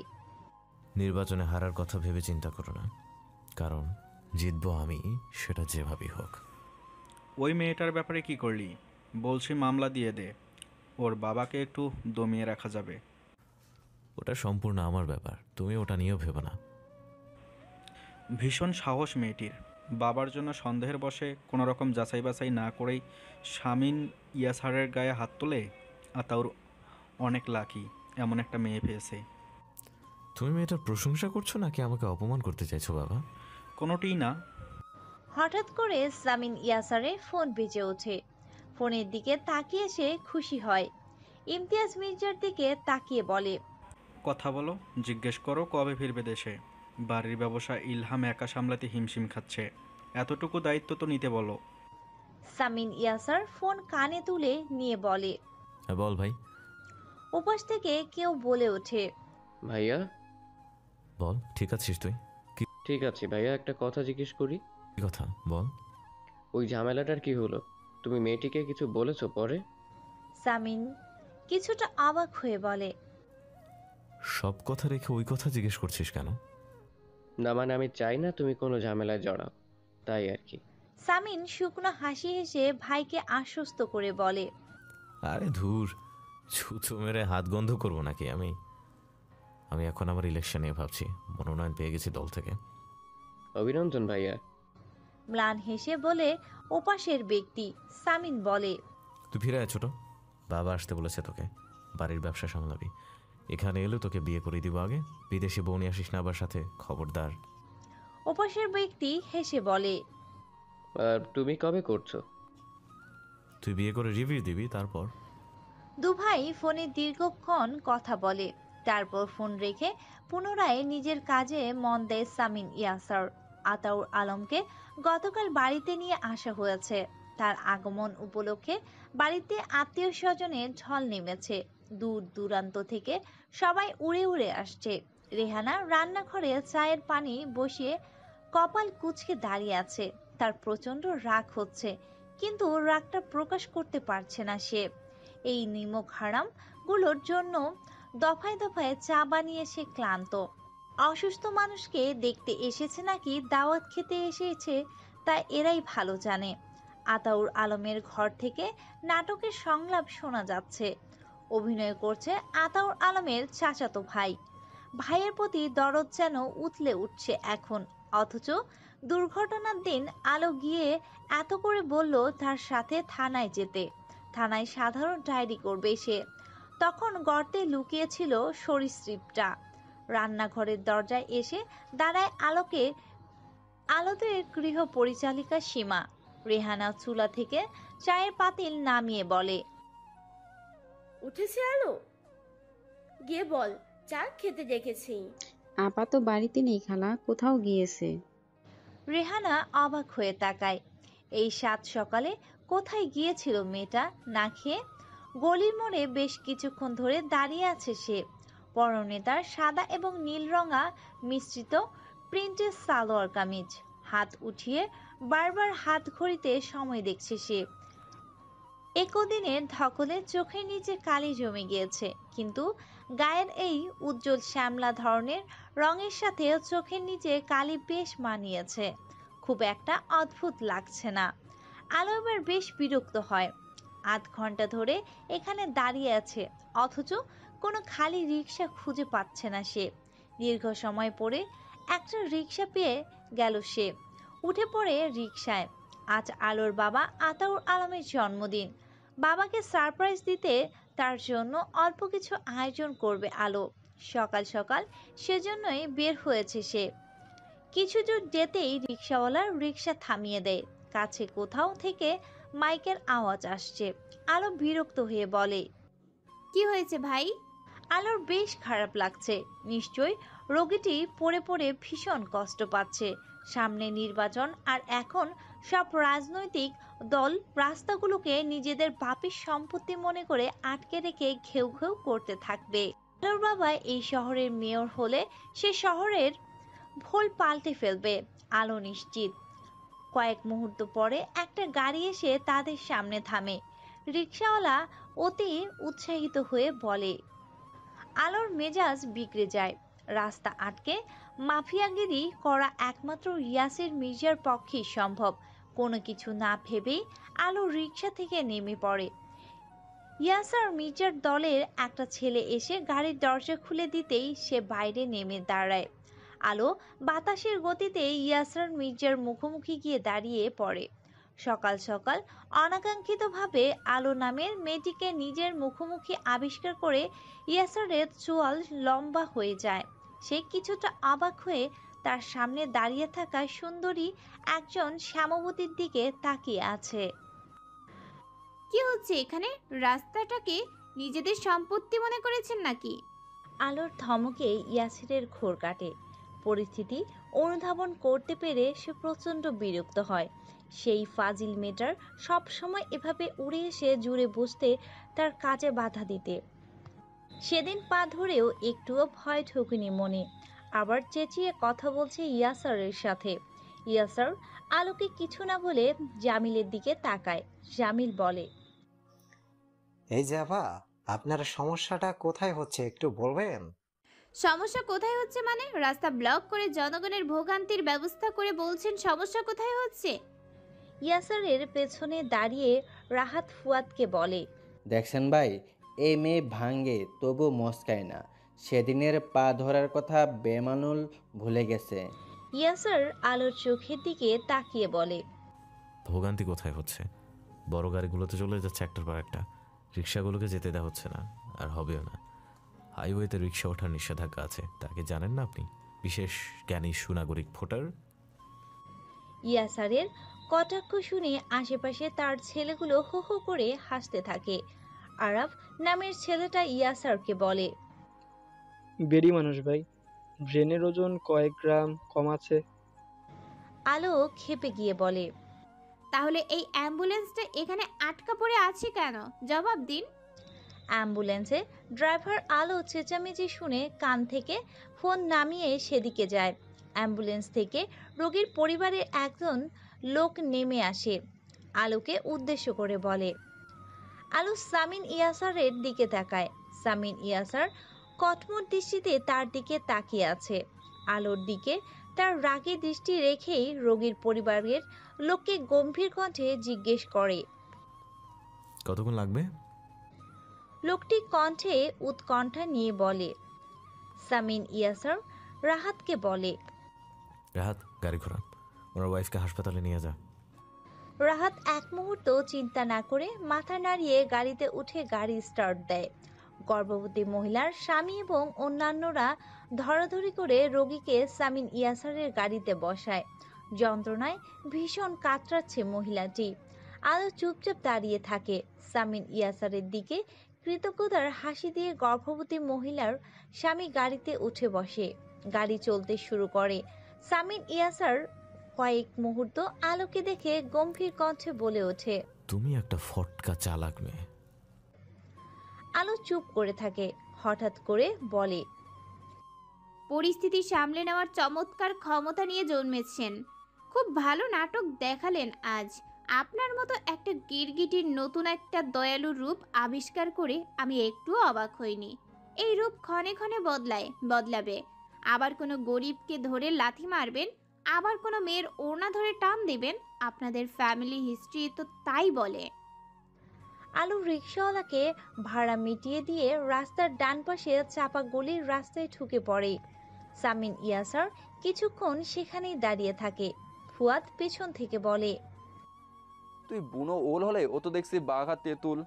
নির্বাচনে হারার কথা ভেবে চিন্তা করো না, কারণ জিতবো আমি, সেটা যেভাবেই হোক। ওই মেয়েটার ব্যাপারে কি করলি? বলছি মামলা দিয়ে দে, ওর বাবাকে একটু দমিয়ে রাখা যাবে। ওটা সম্পূর্ণ আমার ব্যাপার, তুমি ওটা নিয়েও ভেবো না। ভীষণ সাহস মেয়েটির। বাবার জন্য সন্দেহের বশে কোনো রকম যাচাই বাছাই না করেই শামিন ইয়াসারের গায়ে হাত তোলে। আতাউর অনেক লাকি, এমন একটা মেয়ে পেয়েছে। তুমি মেয়েটার প্রশংসা করছো নাকি আমাকে অপমান করতে চাইছো বাবা? কোনোটিই না। হঠাৎ করে সামিন ইয়াসারের ফোন বেজে ওঠে। ফোনের দিকে তাকিয়ে সে খুশি হয়। ইমতিয়াজ মির্জার দিকে তাকিয়ে বলে, কথা বলো, জিজ্ঞেস করো কবে ফিরবে দেশে। বাড়ির ব্যবসা ইলহাম একা সামলাতে হিমশিম খাচ্ছে, এতটুকু দায়িত্ব তো নিতে বলো। সামিন ইয়াসার ফোন কানে তুলে নিয়ে বলে, হ্যাঁ বল ভাই। ওপাশ থেকে কেউ বলে ওঠে, ভাইয়া। বল, ঠিক আছিস তুই? ঠিক আছে ভাইয়া, একটা কথা জিজ্ঞেস করি। কি কথা বল। ওই ঝামেলাটার কি হলো? তুমি মেয়েটিকে কিছু বলেছো পরে? সামিন কিছুটা অবাক হয়ে বলে, সব কথা রেখে ওই কথা জিজ্ঞেস করছিস কেন? না মানে আমি চাই না তুমি কোনো ঝামেলায় জড়াও, তাই আর কি। সামিন শুকনো হাসি হেসে ভাইকে আশ্বস্ত করে বলে, আরে ধুর, ছুঁচো মেরে হাত গন্ধ করবো নাকি আমি? এখন আমার ইলেকশন নিয়ে ভাবছি, মনোনয়ন পেয়ে গেছি দল থেকে। অভিনন্দন ভাইয়া। ম্লান হেসে বলে ওপাশের ব্যক্তি। সামিন বলে, তুই ফিরে আয় ছোট, বাবা আসতে বলেছে তোকে, বাড়ির ব্যবসা সামলাবি। এখানে এলে তোকে বিয়ে করে দিব আগে, বিদেশে বউ নিয়ে আসিস না আবার সাথে, খবরদার। ওপাশের ব্যক্তি হেসে বলে, আর তুমি কবে করছো? তুই বিয়ে করে রিভিউ দিবি তারপর। দুভাই ফোনে দীর্ঘক্ষণ কথা বলে। তারপর ফোন রেখে পুনরায় নিজের কাজে মন দেয় সামিন ইয়াসার। আতাউর আলমকে গতকাল বাড়িতে নিয়ে আসা হয়েছে। তার আগমন উপলক্ষে বাড়িতে আত্মীয় স্বজনের ঢল নেমেছে। দূর দূরান্ত থেকে সবাই উড়ে উড়ে আসছে। রেহানা রান্নাঘরে চায়ের পানি বসিয়ে কপাল কুঁচকে দাঁড়িয়ে আছে। তার প্রচন্ড রাগ হচ্ছে, কিন্তু রাগটা প্রকাশ করতে পারছে না সে। এই নিমক হারাম গুলোর জন্য দফায় দফায় চা বানিয়ে সে ক্লান্ত। অসুস্থ মানুষকে দেখতে এসেছে নাকি দাওয়াত খেতে এসেছে তা এরাই ভালো জানে। আতাউর আলমের ঘর থেকে নাটকের সংলাপ শোনা যাচ্ছে। অভিনয় করছে আতাউর আলমের চাচাতো ভাই। ভাইয়ের প্রতি দরদ যেন উতলে উঠছে এখন। অথচ দুর্ঘটনার দিন আলো গিয়ে এত করে বলল তার সাথে থানায় যেতে। থানায় সাধারণ ডায়েরি করবে সে। তখন গর্তে লুকিয়েছিল সরীসৃপটা। রান্নাঘরের দরজায় এসে দাঁড়ায় আলোদের গৃহ পরিচালিকা সীমা। রেহানা চুলা থেকে চায়ের পাতিল নামিয়ে বলে, উঠেছে আলো? গিয়ে বল চা খেতে ডেকেছি। আপা তো বাড়িতে নেই খালা, কোথাও গিয়েছে। রেহানা অবাক হয়ে তাকায়। এই সাত সকালে কোথায় গিয়েছিল মেয়েটা না খেয়ে? গলির মোড়ে বেশ কিছুক্ষণ ধরে দাঁড়িয়ে আছে সে। পরনে তার সাদা এবং নীল রঙা মিশ্রিত প্রিন্টের সালোয়ার কামিজ। হাত উঠিয়ে বারবার হাত ঘড়িতে সময় দেখছে সে। একদিনের ধকলে চোখের নিচে কালি জমে গিয়েছে, কিন্তু গায়ের এই উজ্জ্বল শ্যামলা ধরনের রঙের সাথে চোখের নিচে কালি বেশ মানিয়েছে। খুব একটা অদ্ভুত লাগছে না। আলো এবার বেশ বিরক্ত হয়। আধ ঘন্টা ধরে এখানে দাঁড়িয়ে আছে, অথচ কোনো খালি রিক্সা খুঁজে পাচ্ছে না সে। দীর্ঘ সময় পরে একটা রিক্সা পেয়ে গেল সে। উঠে পড়ে রিক্সায়। আজ আলোর বাবা আতাউর আলমের জন্মদিন। বাবাকে সারপ্রাইজ দিতে তার জন্য অল্প কিছু আয়োজন করবে আলো। সকাল সকাল সেজন্যই বের হয়েছে সে। কিছু দূর যেতেই রিক্সাওয়ালা রিক্সা থামিয়ে দেয়। কাছে কোথাও থেকে মাইকের আওয়াজ আসছে। আলো বিরক্ত হয়ে বলে, কি হয়েছে ভাই? আলোর বেশ খারাপ লাগছে। নিশ্চয়ই রোগীটি পড়ে পড়ে ভীষণ কষ্ট পাচ্ছে। সামনে নির্বাচন, আর এখন সব রাজনৈতিক দল রাস্তাগুলোকে নিজেদের বাপের সম্পত্তি মনে করে আটকে রেখে ঘেউ ঘেউ করতে থাকবে। আলোর বাবা এই শহরের মেয়র হলে সে শহরের ভোল পাল্টে ফেলবে, আলো নিশ্চিত। কয়েক মুহূর্ত পরে একটা গাড়ি এসে তাদের সামনে থামে। রিক্সাওয়ালা অতি উৎসাহিত হয়ে বলে। আলোর মেজাজ বিগড়ে যায়। রাস্তা আটকে মাফিয়াগিরি করা একমাত্র ইয়াসির মির্জার পক্ষেই সম্ভব। কোনো কিছু না ভেবেই আলো রিক্সা থেকে নেমে পড়ে। ইয়াসার মির্জার দলের একটা ছেলে এসে গাড়ির দরজা খুলে দিতেই সে বাইরে নেমে দাঁড়ায়। আলো বাতাসের গতিতে ইয়াসার মির্জার মুখোমুখি গিয়ে দাঁড়িয়ে পড়ে। সকাল সকাল অনাকাঙ্ক্ষিতভাবে আলো নামের মেয়েটিকে নিজের মুখোমুখি আবিষ্কার করে ইয়াসারের চোয়াল লম্বা হয়ে যায়। সে কিছুটা অবাক হয়ে তার সামনে দাঁড়িয়ে থাকা সুন্দরী একজন শ্যামবতীর দিকে তাকিয়ে আছে। কি হচ্ছে এখানে? রাস্তাটাকে নিজেদের সম্পত্তি মনে করেছেন নাকি? আলোর ধমকে ইয়াসিরের ঘোর কাটে। পরিস্থিতি অনুধাবন করতে পেরে সে প্রচণ্ড বিরক্ত হয়। সেই ফাজিল মেয়েটার সবসময় এভাবে উড়ে এসে জুড়ে বসতে, তার কাজে বাধা দিতে। সেদিন পা ধরেও একটুও ভয় ঢোকেনি মনে। আবার চেঁচিয়ে কথা বলছে ইয়াসারের সাথে। ইয়াসার আলোকে কিছু না বলে জামিলের দিকে তাকায়। জামিল বলে, এই যে আপা, আপনার সমস্যাটা কোথায় হচ্ছে একটু বলবেন? সমস্যা কোথায় হচ্ছে মানে? রাস্তা ব্লক করে জনগণের ভোগান্তির ব্যবস্থা করে বলছেন সমস্যা কোথায় হচ্ছে? ইয়াসারের পেছনে দাঁড়িয়ে রাহাত ফুয়াদকে বলে, দেখছেন ভাই, এই মেয়ে ভাঙ্গে তবু মস্কায় না। সেদিনের পা ধরার কথা বেমানুল ভুলে গেছে। ইয়াসার আলোর চোখের দিকে তাকিয়ে বলে, ভোগান্তি কোথায় হচ্ছে? বড় গাড়িগুলোতে চলে যাচ্ছে একটার পর একটা, রিক্সাগুলোকে যেতে দেওয়া হচ্ছে না, আর হবেও না। হাইওয়েতে রিক্সা ওঠার নিষেধাজ্ঞা আছে, তাকে জানেন না আপনি? বিশেষ জ্ঞানী সুনাগরিক ভোটার। ইয়াসারের কটাক্ষ শুনে আশেপাশে তার ছেলেগুলো হো হো করে হাসতে থাকে। আরাফ নামের ছেলেটা ইয়াসারকে বলে, বেরি মানুষ ভাই, ব্রেনের ওজন কয়েক গ্রাম কম আছে। আলো ক্ষেপে গিয়ে বলে, তাহলে এই অ্যাম্বুলেন্সটা এখানে আটকা পড়ে আছে কেন? জবাব দিন। অ্যাম্বুলেন্সে ড্রাইভার আলো চেঁচামেচি শুনে কান থেকে ফোন নামিয়ে সেদিকে যায়। অ্যাম্বুলেন্স থেকে রোগীর পরিবারের একজন লোক নেমে আসে, আলোকে উদ্দেশ্য করে বলে। আলো সামিন ইয়াসারের দিকে তাকায়। সামিন ইয়াসার কটমট দৃষ্টিতে তার দিকে তাকিয়ে আছে। আলোর দিকে তার রাগী দৃষ্টি রেখেই রোগীর পরিবারের লোককে গম্ভীর কণ্ঠে জিজ্ঞেস করে, কতক্ষণ লাগবে? লোকটি কণ্ঠে উৎকণ্ঠা নিয়ে বলে। সামিন ইয়াসার রাহাতকে বলে, রাহাত, গাড়ি ঘোরা, ওনার ওয়াইফকে হাসপাতালে নিয়ে যা। রাহাত এক মুহূর্ত চিন্তা না করে মাথা নাড়িয়ে গাড়িতে উঠে গাড়ি স্টার্ট দেয়। গর্ভবতী মহিলার স্বামী এবং অন্যান্যরা ধরাধরি করে রোগীকে সামিন ইয়াসারের গাড়িতে বসায়। যন্ত্রণায় ভীষণ কাতরাচ্ছে মহিলাটি। আলো চুপচাপ দাঁড়িয়ে থাকে। সামিন ইয়াসারের দিকে কৃতজ্ঞতার হাসি দিয়ে গর্ভবতী মহিলার স্বামী গাড়িতে উঠে বসে। গাড়ি চলতে শুরু করে। সামিন ইয়াসার কয়েক মুহূর্ত আলোকে দেখে গম্ভীর কণ্ঠে বলে ওঠে, তুমি একটা ফটকা চালাক মেয়ে। আলো চুপ করে থাকে। হঠাৎ করে বলে, পরিস্থিতি সামলে নেওয়ার চমৎকার ক্ষমতা নিয়ে জন্মেছেন। খুব ভালো নাটক দেখালেন আজ। আপনার মতো একটা গিরগিটির নতুন একটা দয়ালু রূপ আবিষ্কার করে আমি একটুও অবাক হইনি। এই রূপ ক্ষণে ক্ষণে বদলাবে। আবার কোনো গরিবকে ধরে লাথি মারবেন, আবার কোনো মেয়ের ওড়না ধরে টান দেবেন। আপনাদের ফ্যামিলি হিস্ট্রি তো তাই বলে। আলু রিক্সাওয়ালাকে ভাড়া মিটিয়ে দিয়ে রাস্তার ডান পাশে চাপা গলির রাস্তায় ঢুকে পড়ে। সামিন ইয়াসার কিছুক্ষণ সেখানেই দাঁড়িয়ে থাকে। ফুয়াদ পেছন থেকে বলে, তুই বুনো ওল হলে ও তো দেখছি বাঘা তেঁতুল।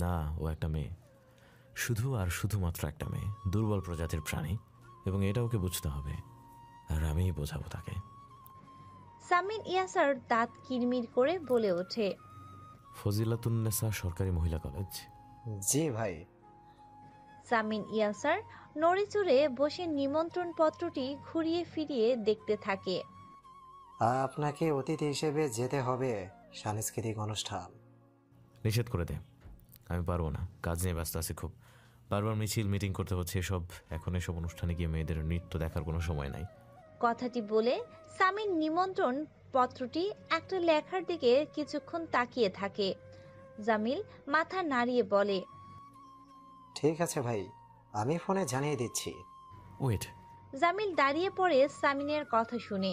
না, ও একটা মেয়ে, শুধু আর শুধুমাত্র একটা মেয়ে, দুর্বল প্রজাতির প্রাণী, এবং এটা ওকে বুঝতে হবে, আর আমিই বোঝাবো তাকে। সামিন ইয়াসার দাঁত কিরমির করে বলে ওঠে, ফজিলাতুন্নেসা সরকারি মহিলা কলেজ। জি ভাই। সামিন ইয়াসার নড়ে চড়ে বসে নিমন্ত্রণ পত্রটি ঘুরিয়ে ফিরিয়ে দেখতে থাকে। আপনাকে অতিথি হিসেবে যেতে হবে সাংস্কৃতিক অনুষ্ঠান। নিষেধ করে দে, আমি পারবো না, কাজ নিয়ে ব্যস্ত আছি খুব। বারবার মিছিল মিটিং করতে হচ্ছে, এখন এসব অনুষ্ঠানে গিয়ে মেয়েদের নৃত্য দেখার কোনো সময় নাই। কথাটি বলে সামিন নিমন্ত্রণ পত্রটি একটা লেখার দিকে কিছুক্ষণ তাকিয়ে থাকে। জামিল মাথা নাড়িয়ে বলে, ঠিক আছে ভাই, আমি ফোনে জানিয়ে দিচ্ছি। ওয়েট। জামিল দাঁড়িয়ে পড়ে সামিনের কথা শুনে।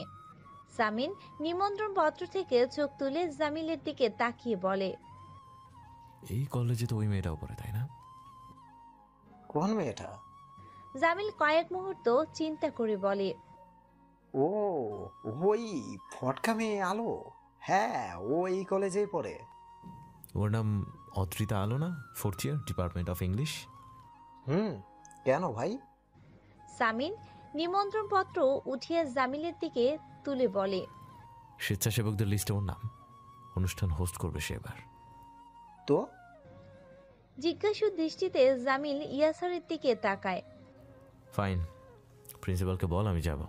সামিন নিমন্ত্রণ পত্র থেকে চোখ তুলে জামিলের দিকে তাকিয়ে বলে, এই কলেজে তো ওই মেয়েটাও পড়ে, তাই না? কোন মেয়েটা? জামিল কয়েক মুহূর্ত চিন্তা করে বলে, ও ওই ফটকা মেয়ে আলো। হ্যাঁ, ও এই কলেজেই পড়ে। ওর নাম অত্রিতা আলো না? 4th year, department of English. কেন ভাই? সামিন নিমন্ত্রণ পত্র উঠিয়ে জামিলের দিকে তুলে বলে, স্বেচ্ছাসেবকদের লিস্টে ওর নাম। অনুষ্ঠান হোস্ট করবে সে এবার। তো জিজ্ঞাসু দৃষ্টিতে জামিল ইয়াসারের দিকে তাকায়। ফাইন, প্রিন্সিপালকে বল আমি যাব।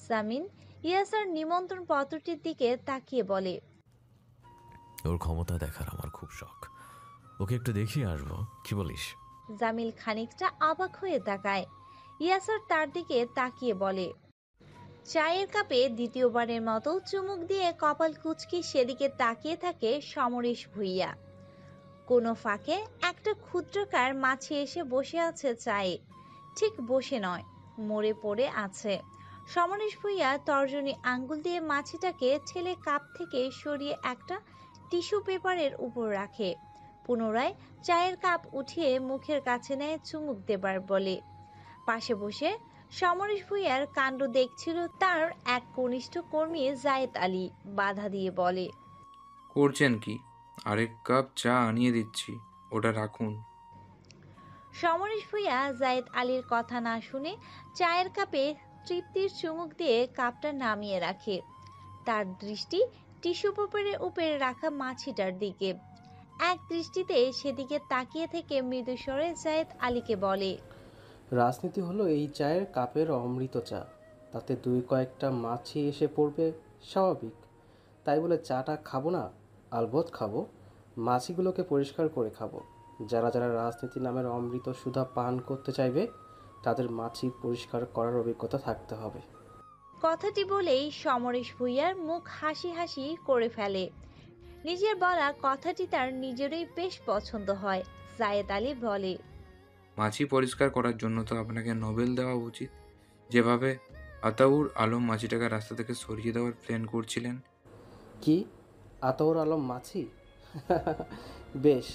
সামিন ইয়াসার নিমন্ত্রণ পত্রটির দিকে তাকিয়ে বলে, ওর ক্ষমতা দেখার আমার খুব শখ, ওকে একটু দেখিয়ে আসবো, কি বলিস? জামিল খানিকটা অবাক হয়ে তাকায়। ইয়াসার তার দিকে তাকিয়ে বলে, চায়ের কাপে দ্বিতীয়বারের মতো চুমুক দিয়ে কপাল কুঁচকি সেদিকে তাকিয়ে থাকে সমরেশ ভুইয়া। কোনো ফাঁকে একটা ক্ষুদ্রকার মাছি এসে বসে আছে চায়ে, ঠিক বসে নয়, মরে পড়ে আছে। সমরেশ ভুইয়া তর্জনী আঙ্গুল দিয়ে মাছিটাকে ঠেলে কাপ থেকে সরিয়ে একটা টিস্যু পেপারের উপর রাখে। পুনরায় চায়ের কাপ উঠিয়ে মুখের কাছে নেয় চুমুক দেবার বলে। পাশে বসে সমরেশ ভুইয়ার কাণ্ড দেখছিল তার এক কনিষ্ঠ কর্মী জায়েদ আলী। বাধা দিয়ে বলে, করছেন কি? আরেক কাপ চা আনিয়ে দিচ্ছি, ওটা রাখুন। সমরেশ ভুইয়া জায়েদ আলীর কথা না শুনে চায়ের কাপে তৃপ্তির চুমুক দিয়ে কাপটা নামিয়ে রাখে। তার দৃষ্টি টিস্যু পেপারের উপরে রাখা মাছিটার দিকে। এক দৃষ্টিতে সেদিকে তাকিয়ে থেকে মৃদুস্বরে জায়েদ আলীকে বলে, রাজনীতি হলো এই চায়ের কাপের অমৃত চা, তাতে দুই কয়েকটা মাছি এসে পড়বে, স্বাভাবিক। তাই বলে চাটা খাবো না? আলবৎ খাবো। মাছিগুলোকে পরিষ্কার করে খাবো। যারা যারা রাজনীতি নামের অমৃত সুধা পান করতে চাইবে তাদের মাছি পরিষ্কার করার অভিজ্ঞতা থাকতে হবে। কথাটি বলেই সমরেশ ভূঁইয়ার মুখ হাসি হাসি করে ফেলে। নিজের বলা কথাটি তার নিজেরই বেশ পছন্দ হয়। জায়েদ আলী বলে, মাছি পরিষ্কার করার জন্য তো আপনাকে নোবেল দেওয়া উচিত। যেভাবে আতাউর আলম মাছিটাকে রাস্তা থেকে সরিয়ে দেওয়ার প্ল্যান করছিলেন। কি? আতাউর আলম মাছি? বেশ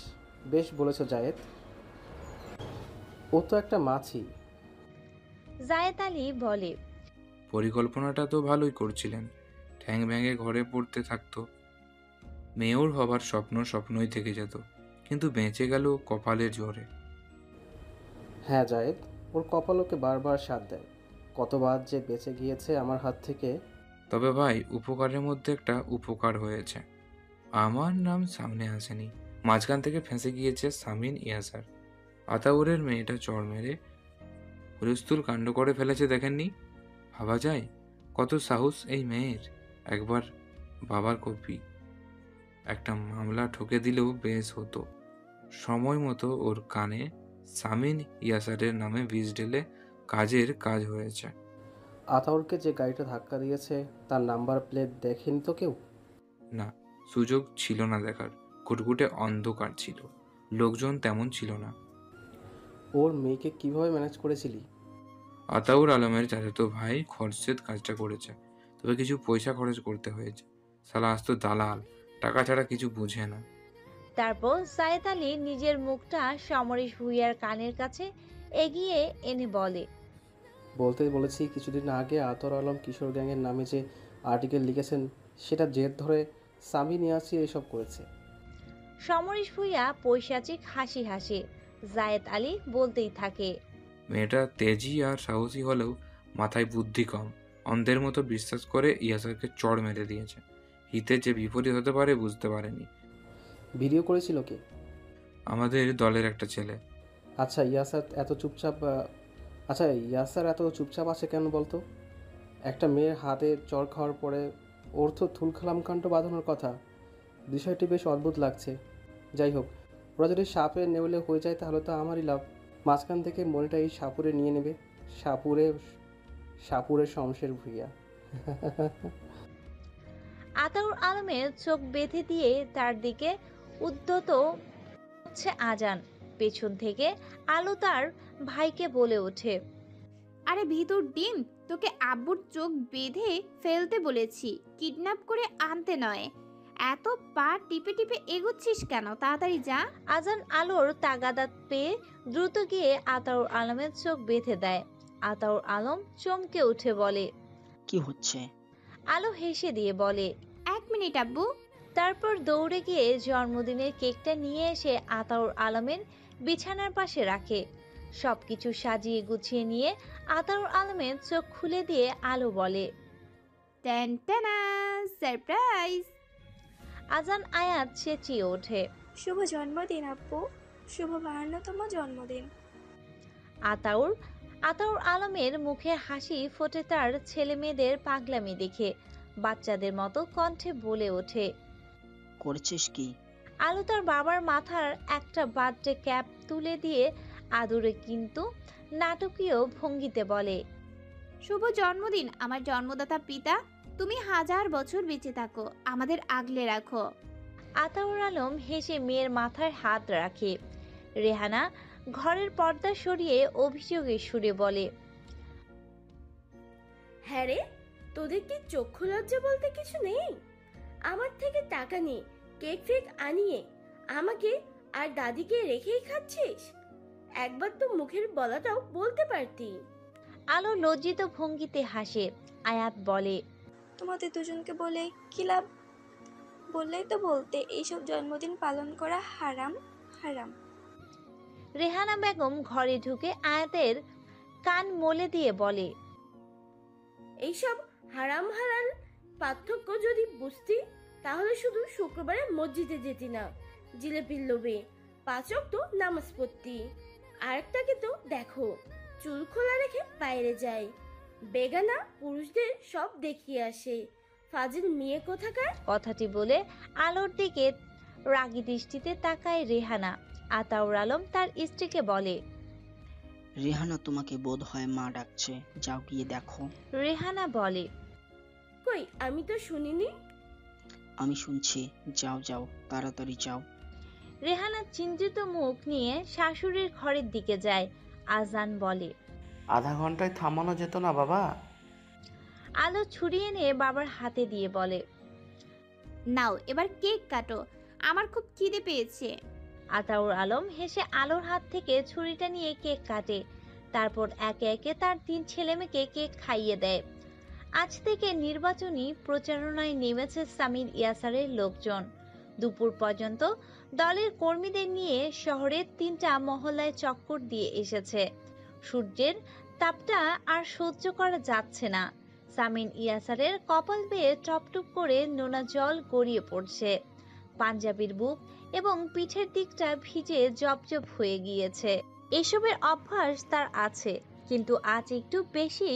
বেশ বলেছ জায়েদ, ও তো একটা মাছি। জায়েদ আলী বলে, পরিকল্পনাটা তো ভালোই করছিলেন। ঠ্যাং ভেঙে ঘরে পড়তে থাকতো। মেয়র হবার স্বপ্ন স্বপ্নই থেকে যেত, কিন্তু বেঁচে গেল কপালের জোরে। হ্যাঁ জায়েদ, ওর কপাল ওকে বারবার সাথ দেয়। কতবার যে বেঁচে গিয়েছে আমার হাত থেকে। তবে ভাই, উপকারের মধ্যে একটা উপকার হয়েছে। আমার নাম সামনে আসেনি, মাঝখান থেকে ফেঁসে গিয়েছে সামিন ইয়াসার। আতাউরের মেয়েটা চড় মেরে হুলস্থুল কাণ্ড করে ফেলেছে, দেখেননি? ভাবা যায় কত সাহস এই মেয়ের। একবার বাবার কপি একটা মামলা ঠুকে দিলেও বেশ হতো। সময় মতো ওর কানে সামিন ইয়াসারের নামে বিষ ঢেলে কাজের কাজ হয়েছে। আতাউরকে যে গাড়িটা ধাক্কা দিয়েছে তার নাম্বার প্লেট দেখেনি তো কেউ? না, সুযোগ ছিল না দেখার। ঘুটঘুটে অন্ধকার ছিল, লোকজন তেমন ছিল না। ওর মেয়েকে কিভাবে ম্যানেজ করেছিলি? আতাউর আলমের চাচাতো ভাই খরচেদ কাজটা করেছে, তবে কিছু পয়সা খরচ করতে হয়েছে। শালা আস্ত দালাল, টাকা ছাড়া কিছু বুঝে না। তারপর জায়েদ আলী নিজের মুখটা সমরেশ ভূঁইয়ার কানের কাছে এগিয়ে এনে বলে, বলতে বলেছি কিছুদিন আগে আতর আলম কিশোর গ্যাংয়ের নামে যে আর্টিকেল লিখেছেন সেটা জেদ ধরে সামিন ইয়াসি এসব করেছে। সমরেশ ভূঁইয়া পৈশাচিক হাসি হাসে। জায়েদ আলী বলতেই থাকে, মেয়েটা তেজি আর সাহসী হলেও মাথায় বুদ্ধি কম। অন্ধের মতো বিশ্বাস করে ইয়াসারকে চড় মেরে দিয়েছে। হিতে যে বিপরীত হতে পারে বুঝতে পারেনি। ভিডিও করেছিল কে? আমাদের দলের একটা ছেলে। আচ্ছা ইয়াসার এত চুপচাপ আছে কেন বলতো? একটা মেয়ের হাতে চড় খাওয়ার পরে ওর তো থুলখালাম কাণ্ড বাঁধানোর কথা। বিষয়টি বেশ অদ্ভুত লাগছে। যাই হোক, ওরা যদি সাপের নেউলে হয়ে যায় তাহলে তো আমারই লাভ। মাঝখান থেকে মনেটা এই সাপুরে নিয়ে নেবে। সাপুরে শমশের ভূঁইয়া। আতাউর আলমের চোখ বেঁধে দিয়ে তার দিকে উদ্ধত হচ্ছে আজান। পেছন থেকে আলো তার ভাইকে বলে ওঠে, আরে ভিতর ডিম, তোকে আব্বুর চোখ বেঁধে ফেলতে বলেছি, কিডন্যাপ করে আনতে নয়। এত পা টিপে টিপে এগোচ্ছিস কেন? তাড়াতাড়ি যা। আজান আলোর তাগাদাত পেয়ে দ্রুত গিয়ে আতাউর আলমের চোখ বেঁধে দেয়। আতাউর আলম চমকে উঠে বলে, কি হচ্ছে? আলো হেসে দিয়ে বলে, 1 মিনিট আব্বু। তারপর দৌড়ে গিয়ে জন্মদিনের কেকটা নিয়ে এসে আতাউর আলমের বিছানার পাশে রাখে। সবকিছু সাজিয়ে গুছিয়ে নিয়ে আতাউর আলমের চোখ খুলে দিয়ে আলো বলে, টেনটেনা সারপ্রাইজ। আজান আয়াত চেঁচিয়ে ওঠে, শুভ জন্মদিন আব্বু, শুভ 52তম জন্মদিন। আতাউর আলমের মুখে হাসি ফোটে তার ছেলে মেয়েদের পাগলামি দেখে। বাচ্চাদের মতো কণ্ঠে বলে ওঠে, করেছিস কি? আলো তার বাবার মাথার একটা বার্থডে ক্যাপ তুলে দিয়ে আদুরে কিন্তু নাটকীয় ভঙ্গিতে বলে, শুভ জন্মদিন আমার জন্মদাতা পিতা, তুমি 1000 বছর বেঁচে থাকো, আমাদের আগলে রাখো। আতাউর আলম হেসে মেয়ের মাথায় হাত রাখে। রেহানা ঘরের পর্দা সরিয়ে অভিযোগের সুরে বলে, হ্যাঁ রে, তোদের কি চক্ষু লজ্জা বলতে কিছু নেই? আমার থেকে টাকা নিয়ে কেক ফেক আনিয়ে আমাকে আর দাদিকে রেখেই খাচ্ছিস? একবার তো মুখের বলাটাও বলতে পারতি। আলো লজ্জিত ভঙ্গিতে হাসে। আয়াত বলে, তোমাদের দুজনকে বলে কি লাভ? বললেই তো বলতে এইসব জন্মদিন পালন করা হারাম হারাম। রেহানা বেগম ঘরে ঢুকে আয়াতের কান মলে দিয়ে বলে, এইসব হারাম হালাল পার্থক্য যদি বুঝতি তাহলে শুধু শুক্রবারে মসজিদে যেতি না, জিলেপির লোভে 5 ওয়াক্ত নামাজ পড়তি। আরেকটাকে তো দেখো, চুল খোলা রেখে বাইরে যায়। বেগানা পুরুষদের সব দেখিয়ে আসে, ফাজিল মেয়ে কোথাকার। কথাটি বলে আলোর দিকে রাগী দৃষ্টিতে তাকায় রেহানা। আতাউর আলম তার স্ত্রীকে বলে, রেহানা তোমাকে বোধ হয় মা ডাকছে, যাও গিয়ে দেখো। রেহানা বলে, কই আমি তো শুনিনি। আমি শুনছি, যাও যাও তাড়াতাড়ি যাও। রেহানা চিন্তিত মুখ নিয়ে শাশুড়ির ঘরের দিকে যায়। আজান বলে, আধা ঘন্টায় থামানো যেত না বাবা? আলো ছুরি এনে বাবার হাতে দিয়ে বলে, নাও এবার কেক কাটো, আমার খুব খিদে পেয়েছে। আতাউর আলম হেসে আলোর হাত থেকে ছুরিটা নিয়ে কেক কাটে। তারপর একে একে তার 3 ছেলেমেয়েকে কেক খাইয়ে দেয়। আজ থেকে নির্বাচনী প্রচারণায় নেমেছে সামির ইয়াসারের লোকজন। দুপুর পর্যন্ত দলের কর্মীদের নিয়ে শহরের 3টা মহল্লায় চক্কর দিয়ে এসেছে। সূর্যের তাপটা আর সহ্য করা যাচ্ছে না। সামিন ইয়াসারের কপাল বেয়ে টপটপ করে নোনা জল গড়িয়ে পড়ছে। পাঞ্জাবির বুক এবং পিঠের দিকটা ভিজে জবজব হয়ে গিয়েছে। এসবের অভ্যাস তার আছে, কিন্তু আজ একটু বেশি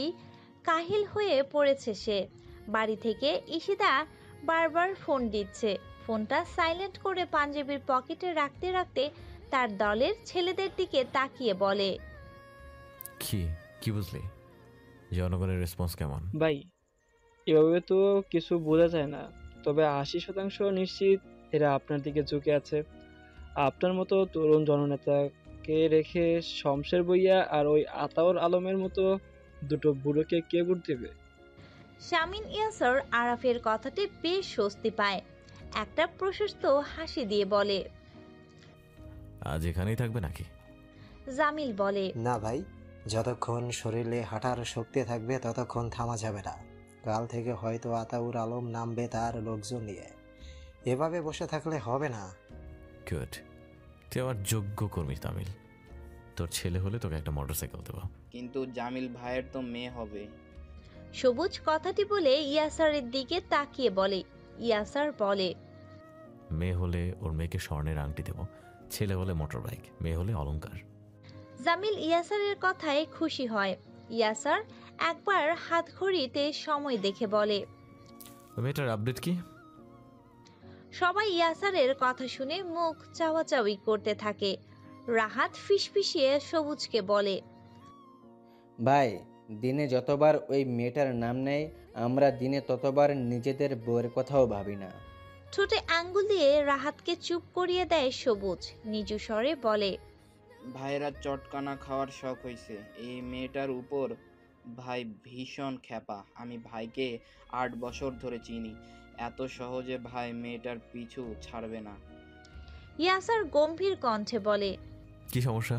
কাহিল হয়ে পড়েছে সে। বাড়ি থেকে ঈশিতা বারবার ফোন দিচ্ছে। ফোনটা সাইলেন্ট করে পাঞ্জাবির পকেটে রাখতে রাখতে তার দলের ছেলেদের দিকে তাকিয়ে বলে, কি বুঝলি? জনগণের রেসপন্স কেমন? ভাই, এভাবে তো কিছু বোঝা যায় না, তবে 80% নিশ্চিত এরা আপনার দিকে ঝুঁকে আছে। আপনার মতো তরুণ জননেতাকে রেখে শমশের বইয়া আর ওই আতাউর আলমের মতো দুটো বুড়োকে কে ভোট দেবে? শামিন ইয়াসার আরাফের কথাতে বেশ স্বস্তি পায়। একটা প্রশস্ত হাসি দিয়ে বলে, আজ এখানেই থাকবে নাকি? জামিল বলে, না ভাই, যতক্ষণ শরীরে হাঁটার শক্তি থাকবে ততক্ষণ থামা যাবে না। কাল থেকে হয়তো আতাউর আলম নামবে তার লোকজন নিয়ে। এভাবে বসে থাকলে হবে না। গুড, তুই আমার যোগ্য কর্মী তামিল। তোর ছেলে হলে তোকে একটা মোটরসাইকেল দেবো। কিন্তু জামিল ভাইয়ের তো মেয়ে হবে। সবুজ কথাটি বলে ইয়াসারের দিকে তাকিয়ে বলে। ইয়াসার বলে, মেয়ে হলে ওর মেয়েকে স্বর্ণের আংটি দেবো, ছেলে হলে মোটর বাইক, মেয়ে হলে অলংকার। জামিল ইয়াসারের কথায় খুশি হয়। ইয়াসার একবার হাত ঘড়িতে সময় দেখে বলে, মেয়েটার আপডেট কি? সবাই ইয়াসারের কথা শুনে মুখ চাওয়াচাওয়ি করতে থাকে। রাহাত ফিসফিসিয়ে সবুজকে বলে, ভাই, দিনে যতবার ওই মেয়েটার নাম নেয় আমরা দিনে ততবার নিজেদের বউয়ের কথাও ভাবি না। ঠোঁটে আঙ্গুল দিয়ে রাহাতকে চুপ করিয়ে দেয় সবুজ। নিচু স্বরে বলে, ভাইয়েরা চটকানা খাওয়ার শখ হয়েছে এই মেয়েটার উপর। ভাই ভীষণ খ্যাপা। আমি ভাইকে 8 বছর ধরে চিনি। এত সহজে ভাই মেয়েটার পিছু ছাড়বে না। ইয়াসার গম্ভীর কণ্ঠে বলে, কি সমস্যা?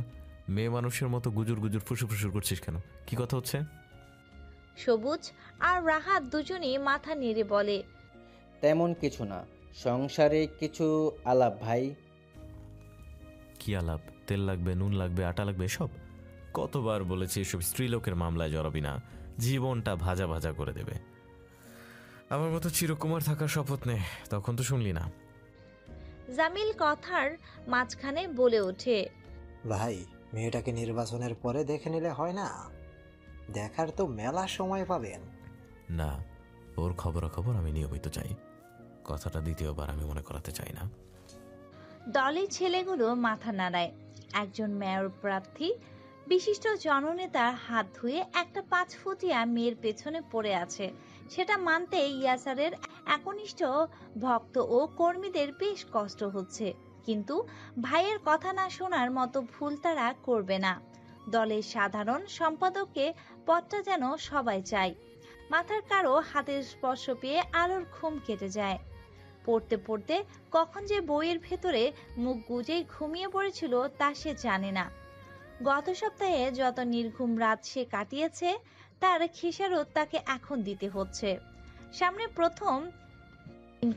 মেয়ে মানুষের মতো গুজুর গুজুর ফুসুর ফুসুর করছিস কেন? কি কথা হচ্ছে? সবুজ আর রাহাত দুজনেই মাথা নেড়ে বলে, তেমন কিছু না, সংসারে কিছু আলাপ ভাই। কি আলাপ? তেল লাগবে, নুন লাগবে, আটা লাগবে, এসব? কতবার বলেছি এসব স্ত্রীলোকের মামলায় জড়াবি না, জীবনটা ভাজা ভাজা করে দেবে। আমার মতো চিরকুমার থাকার শপথ নে। তখন তো শুনলি না। জামিল কথার মাঝখানে বলে ওঠে, ভাই, মেয়েটাকে নির্বাচনের পরে দেখে নিলে হয় না? দেখার তো মেলা সময় পাবেন। না, ওর খবরাখবর আমি নিয়মিত চাই। কথাটা দ্বিতীয়বার আমি মনে করাতে চাই না। দলের ছেলেগুলো মাথা নাড়ায়। একজন মেয়র প্রার্থী বিশিষ্ট জননেতার হাত ধুয়ে একটা 5 ফুটিয়া মেয়ের পেছনে পড়ে আছে। সেটা মানতে ইয়াসারের একনিষ্ঠ ভক্ত ও কর্মীদের বেশ কষ্ট হচ্ছে, কিন্তু ভাইয়ের কথা না শোনার মতো ভুল তারা করবে না। দলের সাধারণ সম্পাদককে পদটা যেন সবাই চায়। মাথার কারো হাতের স্পর্শ পেয়ে আলোর ঘুম কেটে যায়। পড়তে পড়তে কখন যে বইয়ের ভেতরে মুখ গুজে ঘুমিয়ে পড়েছিল তা সে জানে না। গত সপ্তাহে যত নির্ঘুম রাত সে কাটিয়েছে তার খেসারত তাকে এখন দিতে হচ্ছে। সামনে প্রথম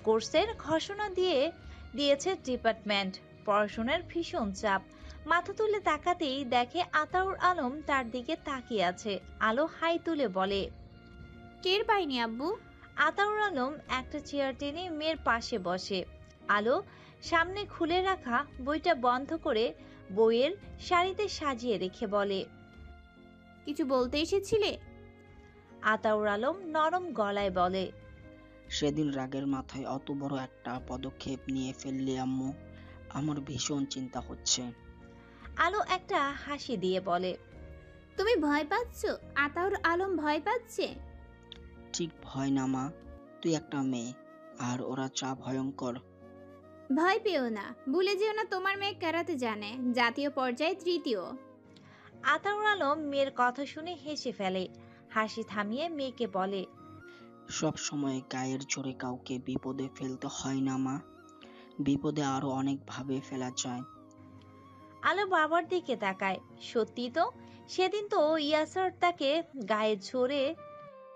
কোর্সের ঘোষণা দিয়েছে ডিপার্টমেন্ট। পড়াশোনার ভীষণ চাপ। মাথা তুলে তাকাতেই দেখে আতাউর আলম তার দিকে তাকিয়ে আছে। আলো হাই তুলে বলে, টের পাইনি আব্বু। আতাউর আলম একটা চেয়ার টেনে মেয়ের পাশে বসে। আলো সামনে খুলে রাখা বইটা বন্ধ করে বইয়ের সারিতে সাজিয়ে রেখে বলে, কিছু বলতে এসেছিলে? আতাউর আলম নরম গলায় বলে, সেদিন রাগের মাথায় অত বড় একটা পদক্ষেপ নিয়ে ফেললে আম্মু, আমার ভীষণ চিন্তা হচ্ছে। আলো একটা হাসি দিয়ে বলে, তুমি ভয় পাচ্ছ? আতাউর আলম ভয় পাচ্ছে? ঠিক ভয় না মা, তুই একটা মেয়ে আর ওরা চা ভয়ঙ্কর। ভয় পেও না, ভুলে যেও না তোমার মেয়ে ক্যারাতে জানে, জাতীয় পর্যায়ে তৃতীয়। আতাউর আলম মেয়ের কথা শুনে হেসে ফেলে। হাসি থামিয়ে মেয়েকে বলে, সব সময় গায়ের জোরে কাউকে বিপদে ফেলতে হয় না মা, বিপদে আরো অনেক ভাবে ফেলা যায়। আলো বাবার দিকে তাকায়। সত্যি তো, সেদিন তো ইয়াসার তাকে গায়ে জোরে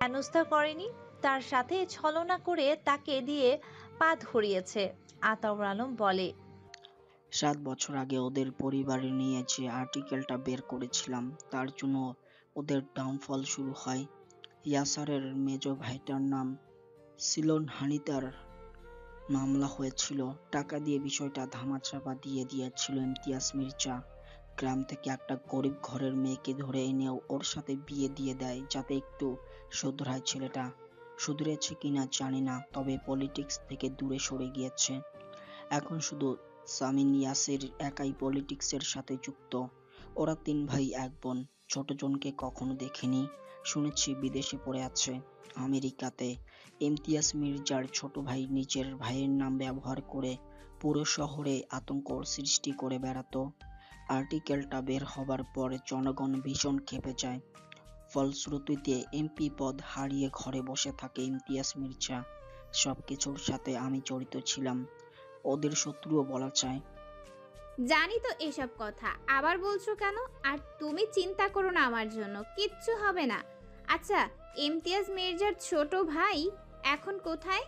হেনস্থা করেনি, তার সাথে ছলনা করে তাকে দিয়ে পা ধরিয়েছে। আতাউর আলম বলে, 7 বছর আগে ওদের পরিবারে নিয়ে যে আর্টিকেলটা বের করেছিলাম, তার জন্য ওদের ডাউনফল শুরু হয়। ইয়াসারের মেজ ভাইটার নাম সিলন হানিতার মামলা হয়েছিল, টাকা দিয়ে বিষয়টা ধামাচাপা দিয়ে দিয়েছিল ইমতিয়াজ মির্জা। গ্রাম থেকে একটা গরিব ঘরের মেয়েকে ধরে এনে ওর সাথে বিয়ে দিয়ে দেয়, যাতে একটু শুধরায় ছেলেটা। শুধরেছে কিনা জানি না, তবে পলিটিক্স থেকে দূরে সরে গিয়েছে। এখন শুধু সামিন ইয়াসির একাই পলিটিক্সের সাথে যুক্ত। ওরা 3 ভাই 1 বোন। ছোট জনকে কখনো দেখিনি, শুনেছি বিদেশে পড়ে আছে, আমেরিকাতে। ইমতিয়াজ মির্জার ছোট ভাই নিজের ভাইয়ের নাম ব্যবহার করে পুরো শহরে আতঙ্ক সৃষ্টি করে বেড়াতো। আর্টিকেলটা বের হবার পর জনগণ ভীষণ ক্ষেপে যায়। ফলশ্রুতিতে এমপি পদ হারিয়ে ঘরে বসে থাকে ইমতিয়াজ মির্জা। সবকিছুর সাথে আমি জড়িত ছিলাম, ওদের শত্রুও বলা যায়। জানি তো এসব কথা, আবার বলছো কেন? আর তুমি চিন্তা করো না, আমার জন্য কিচ্ছু হবে না। আচ্ছা, ইমতিয়াজ মির্জার ছোট ভাই এখন কোথায়?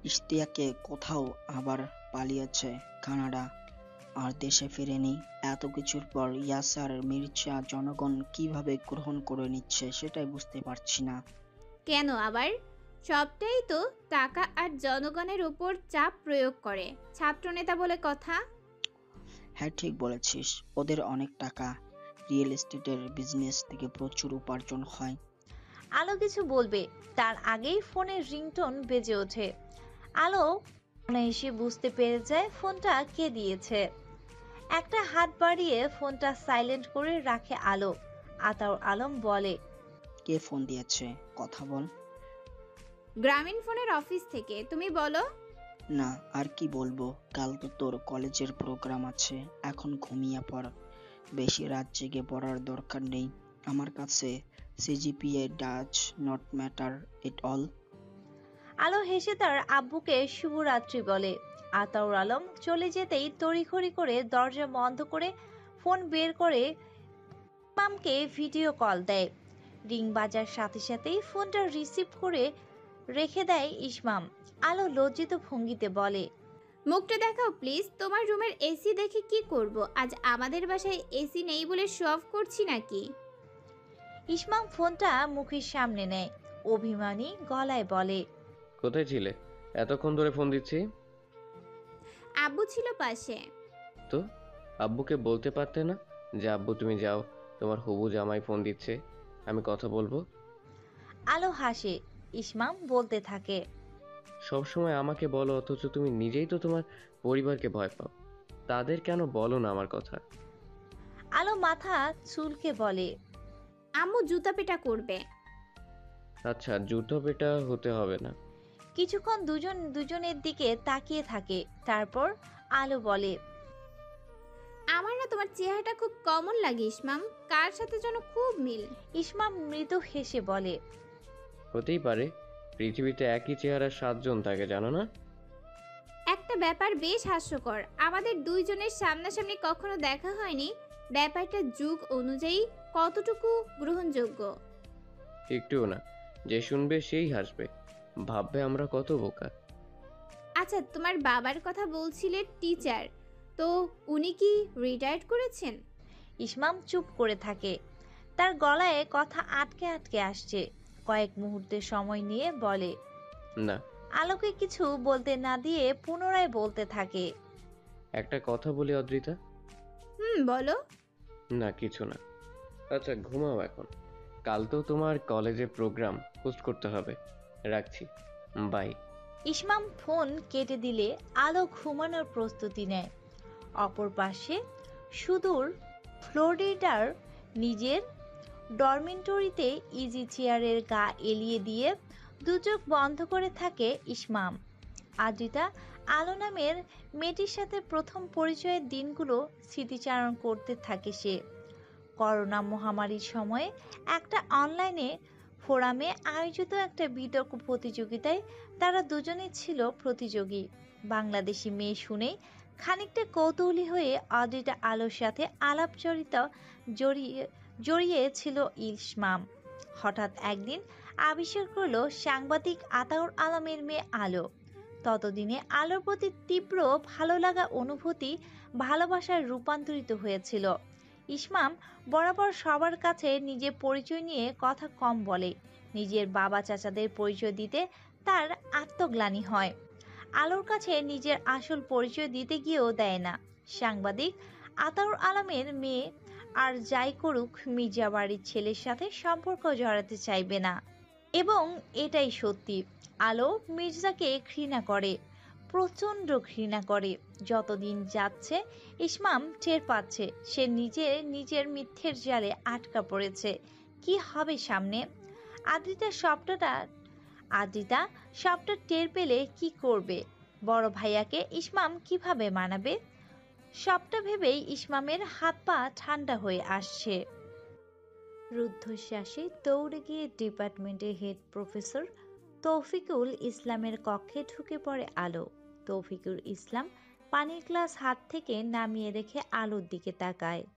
ইশতিয়াকে কোথাও আবার পালিয়েছে কানাডা, আর দেশে ফিরেনি। এত কিছুর পর ইয়াসার মির্জা জনগণ কিভাবে গ্রহণ করে নিচ্ছে সেটাই বুঝতে পারছি না। কেন আবার? সবটাই তো টাকা আর জনগণের উপর চাপ প্রয়োগ করে, ছাত্রনেতা বলে কথা। হ্যাঁ ঠিক বলেছিস, ওদের অনেক টাকা, রিয়েল এস্টেটের বিজনেস থেকে প্রচুর উপার্জন হয়। আলো কিছু বলবে তার আগেই ফোনের রিংটোন বেজে ওঠে। আলো এসে বুঝতে পেরে যায় ফোনটা কে দিয়েছে। একটা হাত বাড়িয়ে ফোনটা সাইলেন্ট করে রাখে আলো। আতাউর আলম বলে, কে ফোন দিয়েছে? কথা বল। গ্রামীণ ফোনের অফিস থেকে, তুমি বলো। না, আর কি বলবো, কাল তো তোর কলেজের প্রোগ্রাম আছে, এখন ঘুমিয়ে পড়। বেশি রাত জেগে পড়ার দরকার নেই। আমার কাছে CGPA does not matter at all. আলো হেসে তার আব্বুকে শুভরাত্রি বলে। আতাউর আলম চলে যেতেই তড়িঘড়ি করে দরজা বন্ধ করে ফোন বের করে ইমামকে ভিডিও কল দেয়। রিং বাজার সাথে সাথেই ফোনটা রিসিভ করে রেখে দেয় ইসমাম। আলো লজ্জিত ভঙ্গিতে বলে, মুখটা দেখাও প্লিজ। তোমার রুমের এসি দেখে কি করব? আজ আমাদের বাসায় এসি নেই বলে শো অফ করছি নাকি? ইসমাম ফোনটা মুখের সামনে নেয়, অভিমানী গলায় বলে, কোথায় ছিলে? এতক্ষণ ধরে ফোন দিচ্ছি। আব্বু ছিল পাশে। তো আব্বুকে বলতে পারতে না যে আব্বু তুমি যাও, তোমার হবু জামাই ফোন দিচ্ছে, আমি কথা বলবো। আলো হাসে। ইসমাম বলতে থাকে, সবসময় আমাকে বলো, অথচ তুমি নিজেই তো তোমার পরিবারকে ভয় পাও, তাদের কেন বলো না আমার কথা? আলো মাথা চুলকে বলে, আম্মু জুতা পেটা করবে। আচ্ছা, জুতো পেটা হতে হবে না। কিছুক্ষণ দুজন দুজনের দিকে তাকিয়ে থাকে, তারপর আলো বলে, আমার না তোমার চেহারাটা খুব কমন লাগে ইসমাম, কার সাথে যেন খুব মিল। ইসমাম মৃদু হেসে বলে, হতেই পারে, পৃথিবীতে একই চেহারার 7 জন থাকে জানো না? একটা ব্যাপার বেশ হাস্যকর, আমাদের দুইজনের সামনাসামনি কখনো দেখা হয়নি, ব্যাপারটা যুগ অনুযায়ী কতটুকু গ্রহণযোগ্য? একটুও না, যে শুনবে সেই হাসবে, ভাববে আমরা কত বোকা। আচ্ছা, তোমার বাবার কথা বলছিলে, টিচার, তো উনি কি রিটায়ার্ড করেছেন? ইসমাম চুপ করে থাকে, তার গলায় কথা আটকে আটকে আসছে। কয়েক মুহূর্তের সময় নিয়ে বলে, না। আলোকে কিছু বলতে না দিয়ে পুনরায় বলতে থাকে, একটা কথা বলি অদ্রিতা। বলো। না কিছু না। আচ্ছা ঘুমাও এখন, কাল তো তোমার কলেজে প্রোগ্রাম হোস্ট করতে হবে। রাখছি, বাই। ইসমাম ফোন কেটে দিলে আলো ঘুমানোর প্রস্তুতি নেয়। অপর পাশে সুদূর ফ্লোরিডার নিজের ডরমিটরিতে ইজি চেয়ারের গা এলিয়ে দিয়ে দু চোখ বন্ধ করে থাকে ইসমাম। আদ্রিতা আলো নামের মেয়েটির সাথে প্রথম পরিচয়ের দিনগুলো স্মৃতিচারণ করতে থাকে সে। করোনা মহামারীর সময়ে একটা অনলাইনে ফোরামে আয়োজিত একটা বিতর্ক প্রতিযোগিতায় তারা দুজনেই ছিল প্রতিযোগী। বাংলাদেশি মেয়ে শুনে খানিকটা কৌতূহলী হয়ে আদ্রিতা আলোর সাথে আলাপচারিতা জড়িয়েছিল ইসমাম। হঠাৎ একদিন আবিষ্কার করলো সাংবাদিক আতাউর আলমের মেয়ে আলো। ততদিনে আলোর প্রতি তীব্র ভালো লাগা অনুভূতি ভালোবাসার রূপান্তরিত হয়েছিল। ইসমাম বরাবর সবার কাছে নিজের পরিচয় নিয়ে কথা কম বলে। নিজের বাবা চাচাদের পরিচয় দিতে তার আত্মগ্লানি হয়। আলোর কাছে নিজের আসল পরিচয় দিতে গিয়েও দেয় না। সাংবাদিক আতাউর আলমের মেয়ে আর যাই করুক মির্জা বাড়ির ছেলের সাথে সম্পর্ক জড়াতে চাইবে না, এবং এটাই সত্যি। আলো মির্জাকে ঘৃণা করে, প্রচণ্ড ঘৃণা করে। যতদিন যাচ্ছে ইসমাম টের পাচ্ছে সে নিজের মিথ্যের জালে আটকা পড়েছে। কি হবে সামনে? আদ্রিতা সবটা টের পেলে কি করবে? বড় ভাইয়াকে ইসমাম কিভাবে মানাবে? সবটা ভেবেই ইসমামের হাত পা ঠান্ডা হয়ে আসছে। রুদ্ধশ্বাসে দৌড়ে গিয়ে ডিপার্টমেন্টের হেড প্রফেসর তৌফিকুল ইসলামের কক্ষে ঢুকে পড়ে আলো। তৌফিকুল ইসলাম পানির গ্লাস হাত থেকে নামিয়ে রেখে আলোর দিকে তাকায়।